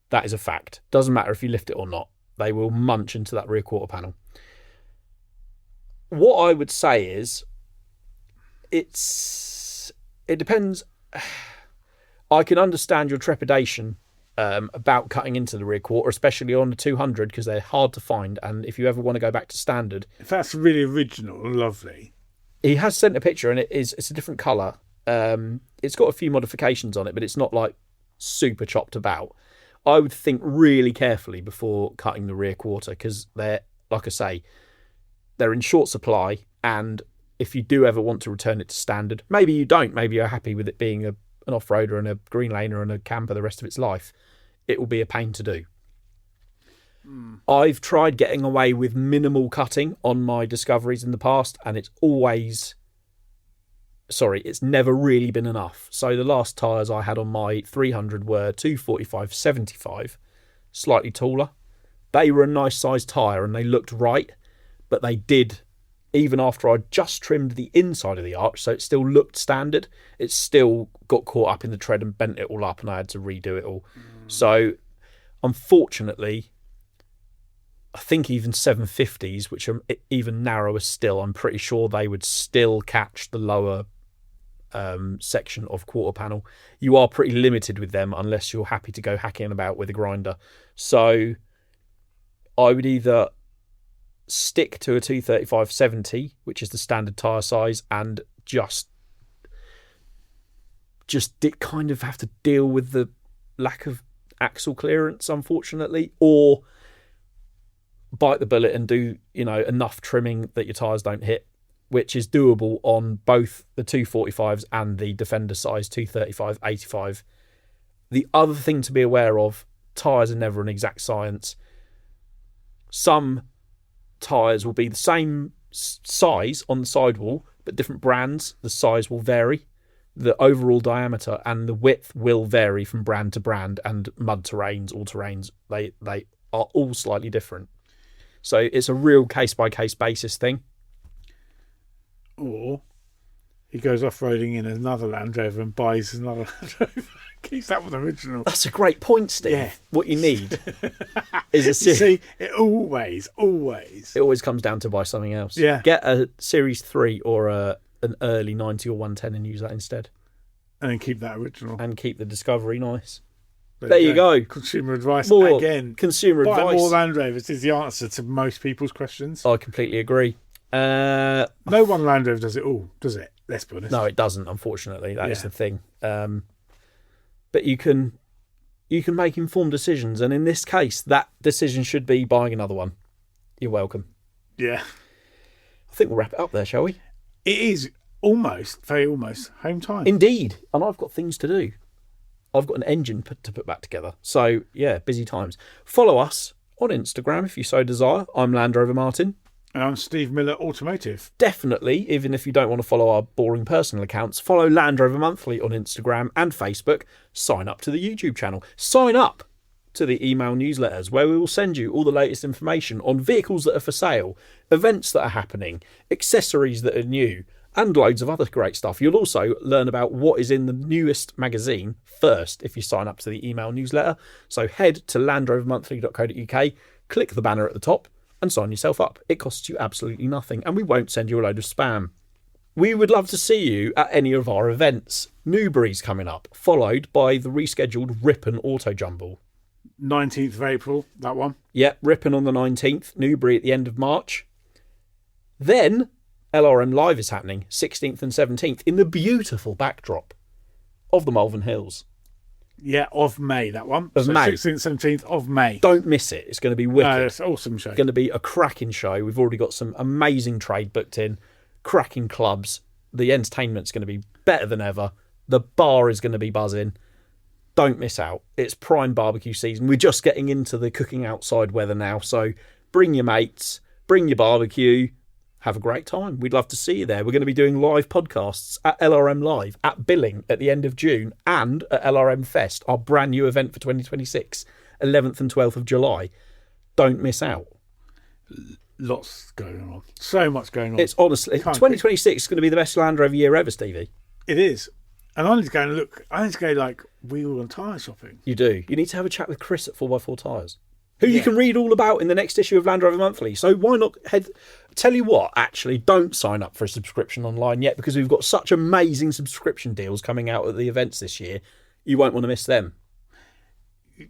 [SPEAKER 1] That is a fact. Doesn't matter if you lift it or not. They will munch into that rear quarter panel. What I would say is, it depends. I can understand your trepidation about cutting into the rear quarter, especially on the 200, because they're hard to find. And if you ever want to go back to standard,
[SPEAKER 2] if that's really original and lovely.
[SPEAKER 1] He has sent a picture, and it's a different colour. It's got a few modifications on it, but it's not like super chopped about. I would think really carefully before cutting the rear quarter, because they're, like I say, they're in short supply, and if you do ever want to return it to standard, maybe you don't, maybe you're happy with it being an off-roader and a green laner and a camper the rest of its life, it will be a pain to do. I've tried getting away with minimal cutting on my Discoveries in the past, and it's never really been enough. So the last tyres I had on my 300 were 245/75, slightly taller. They were a nice sized tyre and they looked right, but they did, even after I just trimmed the inside of the arch, so it still looked standard, it still got caught up in the tread and bent it all up, and I had to redo it all. So unfortunately, I think even 750s, which are even narrower still, I'm pretty sure they would still catch the lower section of quarter panel. You are pretty limited with them unless you're happy to go hacking about with a grinder. So I would either stick to a 235/70, which is the standard tyre size, and just kind of have to deal with the lack of axle clearance, unfortunately, or bite the bullet and do, enough trimming that your tyres don't hit, which is doable on both the 245s and the Defender size 235, 85. The other thing to be aware of, tyres are never an exact science. Some tyres will be the same size on the sidewall, but different brands, the size will vary. The overall diameter and the width will vary from brand to brand, and mud terrains, all terrains, they are all slightly different. So it's a real case-by-case basis thing.
[SPEAKER 2] Or he goes off-roading in another Land Rover and buys another Land Rover. Keeps that one original.
[SPEAKER 1] That's a great point, Steve. Yeah. What you need is a series.
[SPEAKER 2] See, it always.
[SPEAKER 1] It always comes down to buy something else.
[SPEAKER 2] Yeah.
[SPEAKER 1] Get a Series 3 or an early 90 or 110 and use that instead.
[SPEAKER 2] And then keep that original.
[SPEAKER 1] And keep the Discovery nice. There you go.
[SPEAKER 2] Consumer advice
[SPEAKER 1] more
[SPEAKER 2] again.
[SPEAKER 1] Consumer advice.
[SPEAKER 2] Buy more Land Rovers is the answer to most people's questions.
[SPEAKER 1] I completely agree.
[SPEAKER 2] No one Land Rover does it all, does it? Let's be honest.
[SPEAKER 1] No, it doesn't, unfortunately. That is the thing. But you can make informed decisions, and in this case, that decision should be buying another one. You're welcome.
[SPEAKER 2] Yeah.
[SPEAKER 1] I think we'll wrap it up there, shall we?
[SPEAKER 2] It is very almost home time.
[SPEAKER 1] Indeed. And I've got things to do. I've got an engine to put back together. So, yeah, busy times. Follow us on Instagram if you so desire. I'm Land Rover Martin.
[SPEAKER 2] And I'm Steve Miller Automotive.
[SPEAKER 1] Definitely, even if you don't want to follow our boring personal accounts, follow Land Rover Monthly on Instagram and Facebook. Sign up to the YouTube channel. Sign up to the email newsletters where we will send you all the latest information on vehicles that are for sale, events that are happening, accessories that are new, and loads of other great stuff. You'll also learn about what is in the newest magazine first if you sign up to the email newsletter. So head to landrovermonthly.co.uk, click the banner at the top, and sign yourself up. It costs you absolutely nothing, and we won't send you a load of spam. We would love to see you at any of our events. Newbury's coming up, followed by the rescheduled Ripon Auto Jumble.
[SPEAKER 2] 19th of April, that one.
[SPEAKER 1] Yep, Ripon on the 19th, Newbury at the end of March. Then LRM Live is happening, 16th and 17th, in the beautiful backdrop of the Malvern Hills.
[SPEAKER 2] Yeah, of May, that one.
[SPEAKER 1] Of May.
[SPEAKER 2] 16th, 17th of May.
[SPEAKER 1] Don't miss it. It's going to be wicked.
[SPEAKER 2] No, it's an awesome show.
[SPEAKER 1] It's going to be a cracking show. We've already got some amazing trade booked in, cracking clubs. The entertainment's going to be better than ever. The bar is going to be buzzing. Don't miss out. It's prime barbecue season. We're just getting into the cooking outside weather now. So bring your mates, bring your barbecue. Have a great time. We'd love to see you there. We're going to be doing live podcasts at LRM Live, at Billing at the end of June, and at LRM Fest, our brand new event for 2026, 11th and 12th of July. Don't miss out.
[SPEAKER 2] Lots going on. So much going on.
[SPEAKER 1] It's honestly, 2026 is going to be the best Land Rover year ever, Stevie.
[SPEAKER 2] It is. And I need to go and look. I need to go like wheel and tyre shopping.
[SPEAKER 1] You do. You need to have a chat with Chris at 4x4 Tyres, who you can read all about in the next issue of Land Rover Monthly. So why not head... Tell you what, actually, don't sign up for a subscription online yet, because we've got such amazing subscription deals coming out at the events this year. You won't want to miss them.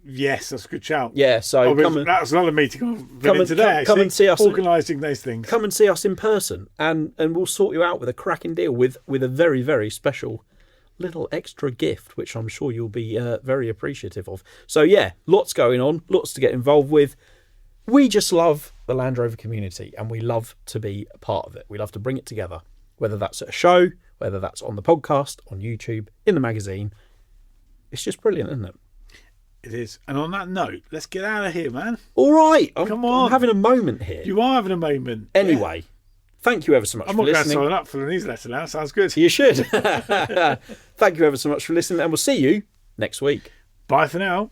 [SPEAKER 2] Yes, that's a good shout.
[SPEAKER 1] Yeah, so
[SPEAKER 2] that's another meeting I've been in today.
[SPEAKER 1] Come and see us.
[SPEAKER 2] Organising those things.
[SPEAKER 1] Come and see us in person, and we'll sort you out with a cracking deal with a very, very special little extra gift, which I'm sure you'll be very appreciative of. So yeah, lots going on, lots to get involved with. We just love the Land Rover community, and we love to be a part of it. We love to bring it together, whether that's at a show, whether that's on the podcast, on YouTube, in the magazine. It's just brilliant, isn't it?
[SPEAKER 2] It is. And on that note, let's get out of here, man.
[SPEAKER 1] All right.
[SPEAKER 2] Come on.
[SPEAKER 1] I'm having a moment here.
[SPEAKER 2] You are having a moment.
[SPEAKER 1] Anyway, thank you ever so much for listening.
[SPEAKER 2] I'm not going to sign up for the newsletter now. Sounds good.
[SPEAKER 1] You should. Thank you ever so much for listening, and we'll see you next week.
[SPEAKER 2] Bye for now.